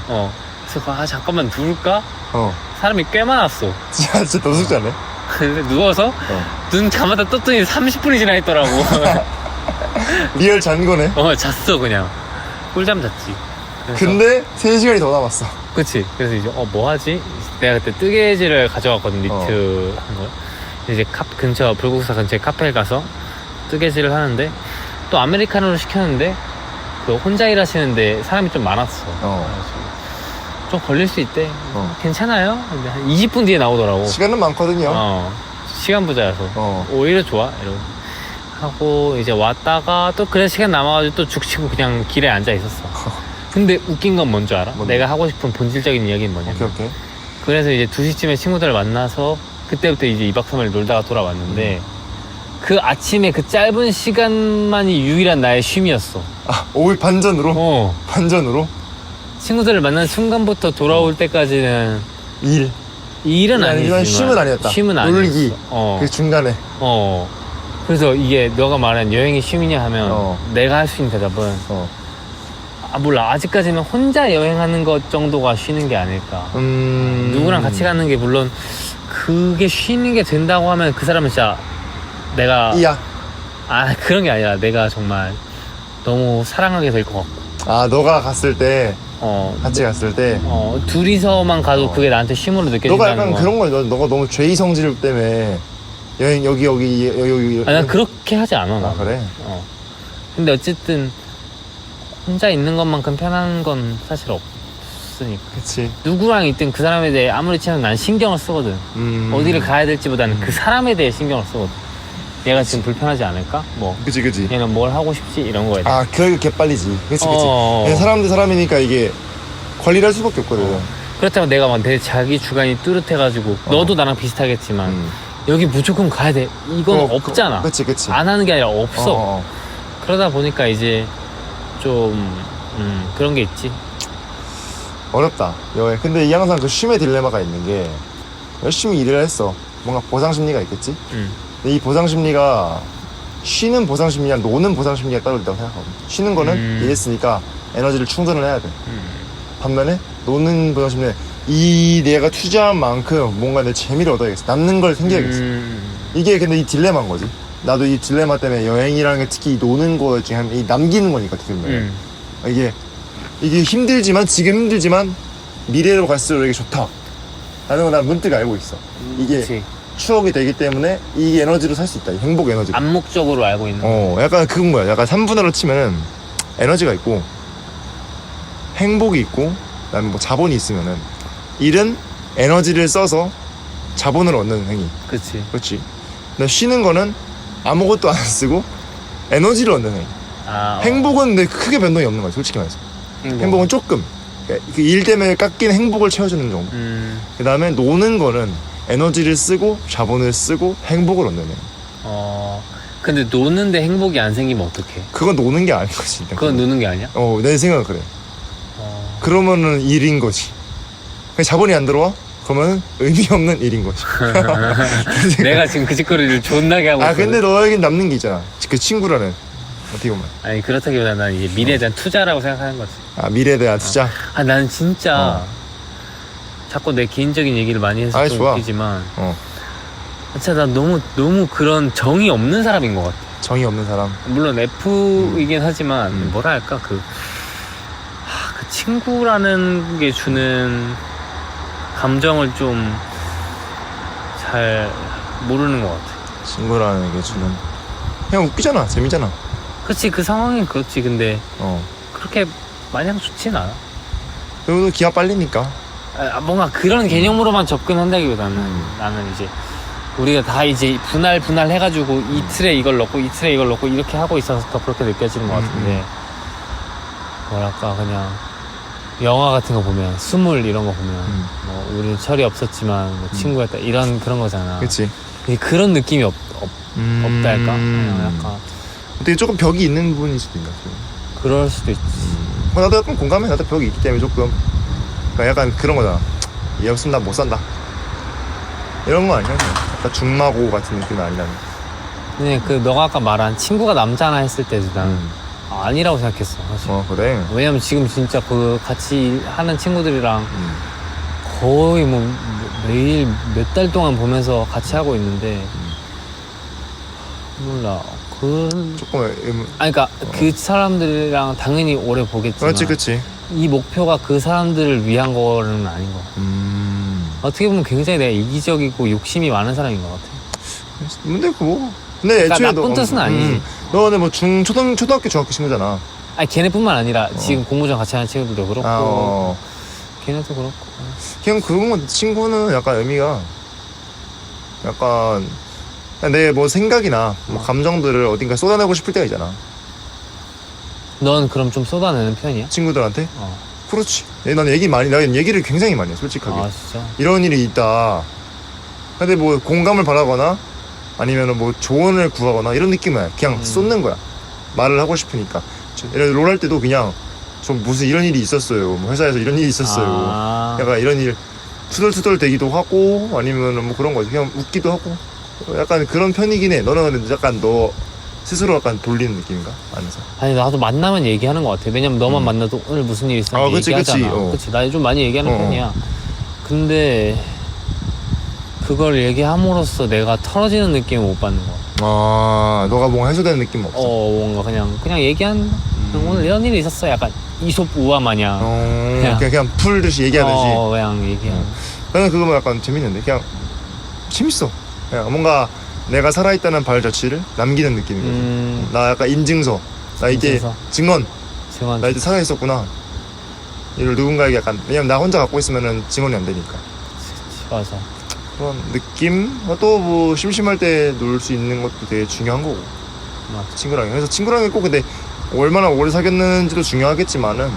Speaker 1: 그래서 잠깐만 누울까? 사람이 꽤 많았어.
Speaker 2: 진짜 노숙자네.
Speaker 1: 근데 누워서 눈 감았다 떴더니 30분이 지나 있더라고.
Speaker 2: 리얼 잔거네.
Speaker 1: 잤어 그냥. 꿀잠 잤지.
Speaker 2: 근데 3시간이 더 남았어.
Speaker 1: 그치. 그래서 이제 뭐 하지? 내가 그때 뜨개질을 가져왔거든. 니트 한 걸. 이제 근처 불국사 근처에 카페에 가서 뜨개질을 하는데 또 아메리카노를 시켰는데 그 혼자 일하시는데 사람이 좀 많았어. 그래가지고 좀 걸릴 수 있대. 괜찮아요? 근데 한 20분 뒤에 나오더라고.
Speaker 2: 시간은 많거든요.
Speaker 1: 시간 부자여서 오히려 좋아 이러고 하고 이제 왔다가 또 그래 시간 남아가지고 또 죽치고 그냥 길에 앉아 있었어. 근데 웃긴 건 뭔 줄 알아?
Speaker 2: 뭔데?
Speaker 1: 내가 하고 싶은 본질적인 이야기는 뭐냐면
Speaker 2: 오케이.
Speaker 1: 그래서 이제 2시쯤에 친구들을 만나서 그때부터 이제 2박 3일 놀다가 돌아왔는데 그 아침에 그 짧은 시간만이 유일한 나의 쉼이었어.
Speaker 2: 5일 반전으로? 반전으로?
Speaker 1: 친구들을 만난 순간부터 돌아올 때까지는 일은 아니지만
Speaker 2: 쉼은 아니었다.
Speaker 1: 쉼은
Speaker 2: 놀기.
Speaker 1: 아니었어.
Speaker 2: 그 중간에.
Speaker 1: 그래서 이게 너가 말한 여행이 쉼이냐 하면 내가 할 수 있는 대답은 몰라. 아직까지는 혼자 여행하는 것 정도가 쉬는 게 아닐까. 누구랑 같이 가는 게 물론 그게 쉬는 게 된다고 하면 그 사람은 진짜 내가 그런 게 아니라 내가 정말 너무 사랑하게 될 것 같고.
Speaker 2: 너가 갔을 때 같이 갔을 때
Speaker 1: 둘이서만 가도 그게 나한테 쉼으로 느껴진다는
Speaker 2: 너가 약간
Speaker 1: 건.
Speaker 2: 그런 거 너가 너무 죄의 성질 때문에 여행 여기
Speaker 1: 난 그렇게 하지 않아. 나.
Speaker 2: 그래?
Speaker 1: 근데 어쨌든 혼자 있는 것만큼 편한 건 사실 없으니까.
Speaker 2: 그치.
Speaker 1: 누구랑 있든 그 사람에 대해 아무리 친해도 난 신경을 쓰거든. 어디를 가야 될지보다는 그 사람에 대해 신경을 쓰거든. 얘가 지금 불편하지 않을까?
Speaker 2: 그치.
Speaker 1: 얘는 뭘 하고 싶지? 이런 거에 대해.
Speaker 2: 그게 개빨리지. 그치. 사람 대 사람이니까 이게 관리를 할 수밖에 없거든.
Speaker 1: 그렇다고 내가 막 내 자기 주관이 뚜렷해가지고 너도 나랑 비슷하겠지만 여기 무조건 가야 돼. 이건 없잖아.
Speaker 2: 그치.
Speaker 1: 안 하는 게 아니라 없어. 그러다 보니까 이제 좀 그런 게 있지.
Speaker 2: 어렵다 여행. 근데 이 항상 그 쉼의 딜레마가 있는 게 열심히 일을 했어. 뭔가 보상 심리가 있겠지. 근데 이 보상 심리가 쉬는 보상 심리랑 노는 보상 심리가 따로 있다고 생각하거든. 쉬는 거는 일했으니까 에너지를 충전을 해야 돼. 반면에 노는 보상 심리는 이 내가 투자한 만큼 뭔가 내 재미를 얻어야겠어. 남는 걸 생겨야겠어. 이게 근데 이 딜레마인 거지. 나도 이 딜레마 때문에 여행이라는 게 특히 노는 거 중에 이 남기는 거니까 어떻게 보면 이게 힘들지만 지금 힘들지만 미래로 갈수록 이게 좋다 라는 걸 난 문득 알고 있어. 이게
Speaker 1: 그치.
Speaker 2: 추억이 되기 때문에 이 에너지로 살 수 있다. 이 행복 에너지로.
Speaker 1: 암묵적으로 알고 있는 거.
Speaker 2: 약간 그건 거야. 약간 3분할로 치면은 에너지가 있고 행복이 있고 그다음에 뭐 자본이 있으면은 일은 에너지를 써서 자본을 얻는 행위. 그렇지. 근데 쉬는 거는 아무것도 안 쓰고 에너지를 얻는 행위. 행복은 근데 크게 변동이 없는 거야. 솔직히 말해서. 행복은 조금 그 일 때문에 깎인 행복을 채워주는 정도. 그 다음에 노는 거는 에너지를 쓰고 자본을 쓰고 행복을 얻는 행위.
Speaker 1: 근데 노는데 행복이 안 생기면 어떡해?
Speaker 2: 그건 노는 게 아닌 거지.
Speaker 1: 그건 노는 게 아니야?
Speaker 2: 내 생각은 그래. 그러면은 일인 거지. 그냥 자본이 안 들어와? 그러면 의미 없는 일인 거지.
Speaker 1: 내가 지금 그 짓거리를 존나게 하고 있거든.
Speaker 2: 근데 너에겐 남는 게 있잖아. 그 친구라는. 어떻게 보면.
Speaker 1: 아니 그렇다기보다 난 이제 미래에 대한 투자라고 생각하는 거지.
Speaker 2: 미래에 대한 투자?
Speaker 1: 나는 진짜 자꾸 내 개인적인 얘기를 많이 해서 좀 웃기지만 진짜 난 너무 그런 정이 없는 사람인 것 같아.
Speaker 2: 정이 없는 사람? 물론
Speaker 1: F이긴 하지만 뭐랄까 그 친구라는 게 주는 감정을 좀 잘 모르는 것 같아.
Speaker 2: 친구라는 게 주는 그냥 웃기잖아. 재미잖아.
Speaker 1: 그렇지. 그 상황은 그렇지. 근데 그렇게 마냥 좋진 않아.
Speaker 2: 그리고 기가 빨리니까.
Speaker 1: 뭔가 그런 개념으로만 접근한다기보다는 나는 이제 우리가 다 이제 분할 해가지고 이틀에 이걸 넣고 이틀에 이걸 넣고 이렇게 하고 있어서 더 그렇게 느껴지는 것 같은데 뭐랄까 그냥 영화 같은 거 보면 스물 이런 거 보면 뭐 우리 철이 없었지만 뭐 친구였다 이런 그런 거잖아.
Speaker 2: 그치.
Speaker 1: 그런 느낌이 없다 할까? 약간
Speaker 2: 어떻게 조금 벽이 있는 부분일 수도 있나?
Speaker 1: 그럴 수도 있지.
Speaker 2: 나도 약간 공감해. 나도 벽이 있기 때문에 조금 그러니까 약간 그런 거잖아. 얘 없으면 나 못 산다 이런 거 아니야? 약간 중마고 같은 느낌은 아니라는.
Speaker 1: 근데 그 너가 아까 말한 친구가 남자나 했을 때도 나는 아니라고 생각했어 사실.
Speaker 2: 그래?
Speaker 1: 왜냐면 지금 진짜 그 같이 하는 친구들이랑 거의 뭐 매일 몇 달 동안 보면서 같이 하고 있는데 몰라
Speaker 2: 조금
Speaker 1: 아니 그러니까 그 사람들이랑 당연히 오래 보겠지만
Speaker 2: 그렇지
Speaker 1: 이 목표가 그 사람들을 위한 거는 아닌 것 같아. 어떻게 보면 굉장히 내가 이기적이고 욕심이 많은 사람인 것 같아.
Speaker 2: 근데 근데
Speaker 1: 그러니까
Speaker 2: 애초에
Speaker 1: 나쁜 뜻은 아니지.
Speaker 2: 너는 뭐 초등학교 중학교 친구잖아.
Speaker 1: 아니 걔네뿐만 아니라 지금 공부장 같이 하는 친구들도 그렇고 걔네도 그렇고.
Speaker 2: 그냥 그건 친구는 약간 의미가 약간 내 뭐 생각이나 뭐 감정들을 어딘가 쏟아내고 싶을 때가 있잖아.
Speaker 1: 넌 그럼 좀 쏟아내는 편이야?
Speaker 2: 친구들한테? 그렇지. 난 얘기를 굉장히 많이 해, 솔직하게.
Speaker 1: 아 진짜?
Speaker 2: 이런 일이 있다. 근데 뭐 공감을 바라거나 아니면 뭐 조언을 구하거나 이런 느낌은 그냥 쏟는 거야. 말을 하고 싶으니까. 예를 들어 롤 할 때도 그냥 좀 무슨 이런 일이 있었어요. 뭐 회사에서 이런 일이 있었어요. 약간 이런 일 투덜투덜 대기도 하고 아니면 뭐 그런 거지. 그냥 웃기도 하고. 약간 그런 편이긴 해. 너는 약간 너 스스로 약간 돌리는 느낌인가? 안에서.
Speaker 1: 아니 나도 만나면 얘기하는 것 같아. 왜냐면 너만 만나도 오늘 무슨 일 있었는지 얘기하잖아. 그치. 나 좀 많이 얘기하는 편이야. 근데 그걸 얘기함으로써 내가 털어지는 느낌을 못 받는 거.
Speaker 2: 너가 뭔가 해소되는 느낌 없어?
Speaker 1: 뭔가 그냥 얘기한 오늘 이런 일이 있었어. 약간 이솝 우화 마냥.
Speaker 2: 그냥 풀듯이 얘기하듯이.
Speaker 1: 그냥 얘기하는.
Speaker 2: 나는 그거 약간 재밌는데 그냥 재밌어. 그냥 뭔가 내가 살아있다는 발자취를 남기는 느낌이거든. 나 약간 인증서. 나 이제 증언. 나 이제 살아있었구나. 이걸 누군가에게 약간 왜냐면 나 혼자 갖고 있으면은 증언이 안 되니까.
Speaker 1: 맞아.
Speaker 2: 그런 느낌? 또 뭐 심심할 때 놀 수 있는 것도 되게 중요한 거고.
Speaker 1: 맞아.
Speaker 2: 친구랑. 그래서 친구랑 꼭 근데 얼마나 오래 사귀었는지도 중요하겠지만은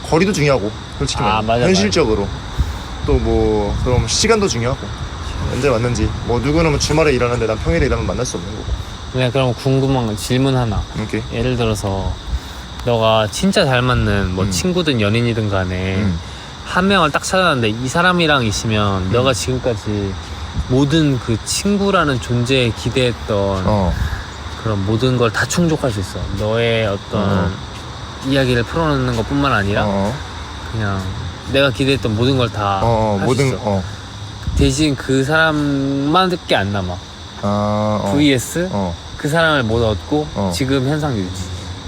Speaker 2: 거리도 중요하고 솔직히 말해. 현실적으로. 또 뭐 그럼 시간도 중요하고. 언제 왔는지. 뭐 누구는 뭐 주말에 일하는데 난 평일에 일하면 만날 수 없는 거고.
Speaker 1: 그냥 그럼 궁금한 거 질문 하나.
Speaker 2: 오케이.
Speaker 1: 예를 들어서 너가 진짜 잘 맞는 뭐 친구든 연인이든 간에 한 명을 딱 찾아놨는데 이 사람이랑 있으면 너가 지금까지 모든 그 친구라는 존재에 기대했던 그런 모든 걸 다 충족할 수 있어. 너의 어떤 이야기를 풀어놓는 것 뿐만 아니라 그냥 내가 기대했던 모든 걸 다 할 수 있어. 대신 그 사람만밖에 안 남아. vs 그 사람을 못 얻고 지금 현상 유지.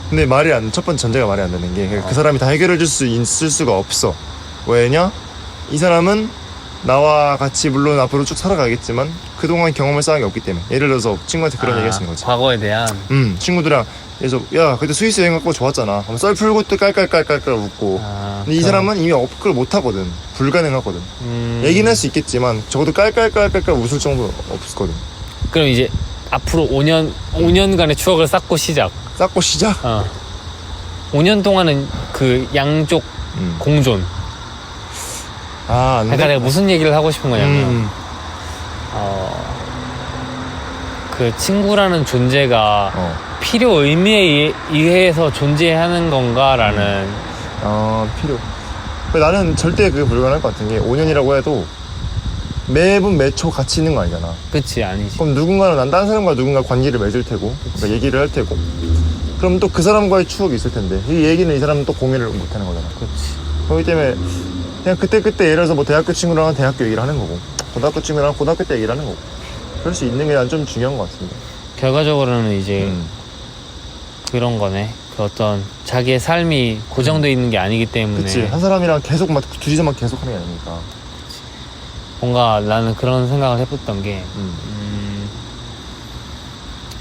Speaker 2: 근데 첫 번째 전제가 말이 안 되는 게 그 사람이 다 해결해 줄 수 있을 수가 없어. 왜냐? 이 사람은 나와 같이 물론 앞으로 쭉 살아가겠지만 그동안 경험을 쌓은 게 없기 때문에. 예를 들어서 친구한테 그런 얘기 했는 거지.
Speaker 1: 과거에 대한.
Speaker 2: 친구들이랑 그래서 야 그때 스위스 여행 갔고 좋았잖아. 썰 풀고 또 깔깔깔깔 웃고. 근데 이 사람은 이미 그걸 못 하거든. 불가능하거든. 얘기는 할 수 있겠지만 적어도 깔깔깔깔 웃을 정도 없거든.
Speaker 1: 그럼 이제 앞으로 5년간의 추억을 쌓고 시작. 5년 동안은 그 양쪽 공존. 그러니까 내가 무슨 얘기를 하고 싶은 거냐면 그 친구라는 존재가 필요 의미에 의해서 존재하는 건가라는
Speaker 2: 필요. 나는 절대 그게 불가능할 것 같은 게 5년이라고 해도 매분 매초 같이 있는 거 아니잖아.
Speaker 1: 그치 아니지.
Speaker 2: 그럼 누군가는 난 다른 사람과 누군가 관계를 맺을 테고 그러니까 얘기를 할 테고 그럼 또 그 사람과의 추억이 있을 텐데 이 얘기는 이 사람은 또 공유를 못 하는 거잖아.
Speaker 1: 그렇지.
Speaker 2: 그렇기 때문에 그냥 그때 예를 들어서 뭐 대학교 친구랑 대학교 얘기를 하는 거고 고등학교 친구랑 고등학교 때 얘기를 하는 거고 그럴 수 있는 게 난 좀 중요한 것 같습니다.
Speaker 1: 결과적으로는 이제 그런 거네. 그 어떤 자기의 삶이 고정되어 있는 게 아니기 때문에.
Speaker 2: 그치. 한 사람이랑 계속 막 둘이서만 계속 하는 게 아니니까.
Speaker 1: 뭔가 나는 그런 생각을 해봤던 게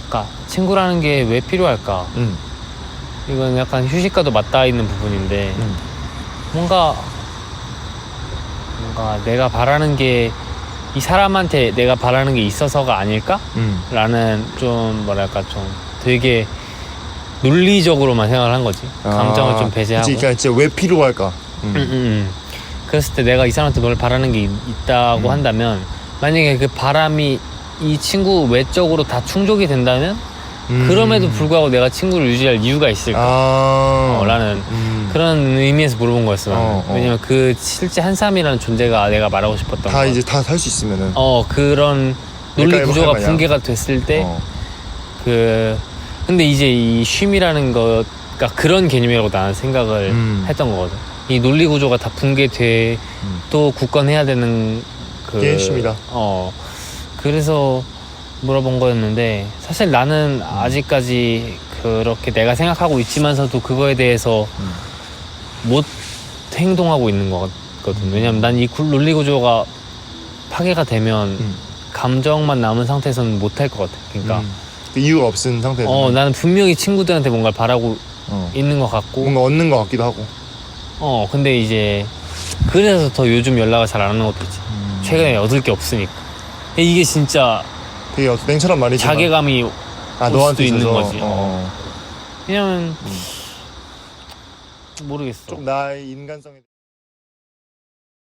Speaker 1: 그러니까 친구라는 게 왜 필요할까? 이건 약간 휴식과도 맞닿아 있는 부분인데 뭔가 내가 바라는 게 이 사람한테 내가 바라는 게 있어서가 아닐까? 라는 좀 뭐랄까 좀 되게 논리적으로만 생각을 한 거지. 감정을 좀 배제하고.
Speaker 2: 그러니까 진짜 왜 필요할까?
Speaker 1: 그랬을 때 내가 이 사람한테 뭘 바라는 게 있다고 한다면 만약에 그 바람이 이 친구 외적으로 다 충족이 된다면 그럼에도 불구하고 내가 친구를 유지할 이유가 있을까? 라는 그런 의미에서 물어본 거였어. 왜냐면 그 실제 한삼이라는 존재가 내가 말하고 싶었던
Speaker 2: 다
Speaker 1: 거.
Speaker 2: 이제 다 살 수 있으면은
Speaker 1: 그런 논리 구조가 붕괴가 됐을 때 근데 이제 이 쉼이라는 거가 그런 개념이라고 나는 생각을 했던 거거든. 이 논리 구조가 다 붕괴돼 또 굳건해야 되는
Speaker 2: 그게 쉼이다.
Speaker 1: 그래서 물어본 거였는데 사실 나는 아직까지 그렇게 내가 생각하고 있지만서도 그거에 대해서 못 행동하고 있는 것 같거든. 왜냐면 난 이 논리 구조가 파괴가 되면 감정만 남은 상태에서는 못 할 것 같아. 그러니까
Speaker 2: 그 이유가 없은 상태에서
Speaker 1: 나는 분명히 친구들한테 뭔가를 바라고 있는 것 같고
Speaker 2: 뭔가 얻는 것 같기도 하고
Speaker 1: 근데 이제 그래서 더 요즘 연락을 잘 안 하는 것도 있지. 최근에 얻을 게 없으니까. 이게 진짜
Speaker 2: 되게 냉철한 말이지만
Speaker 1: 자괴감이 올
Speaker 2: 너한테
Speaker 1: 수도 있는
Speaker 2: 있어서,
Speaker 1: 거지. 왜냐면 모르겠어.
Speaker 2: 좀 나의 인간성에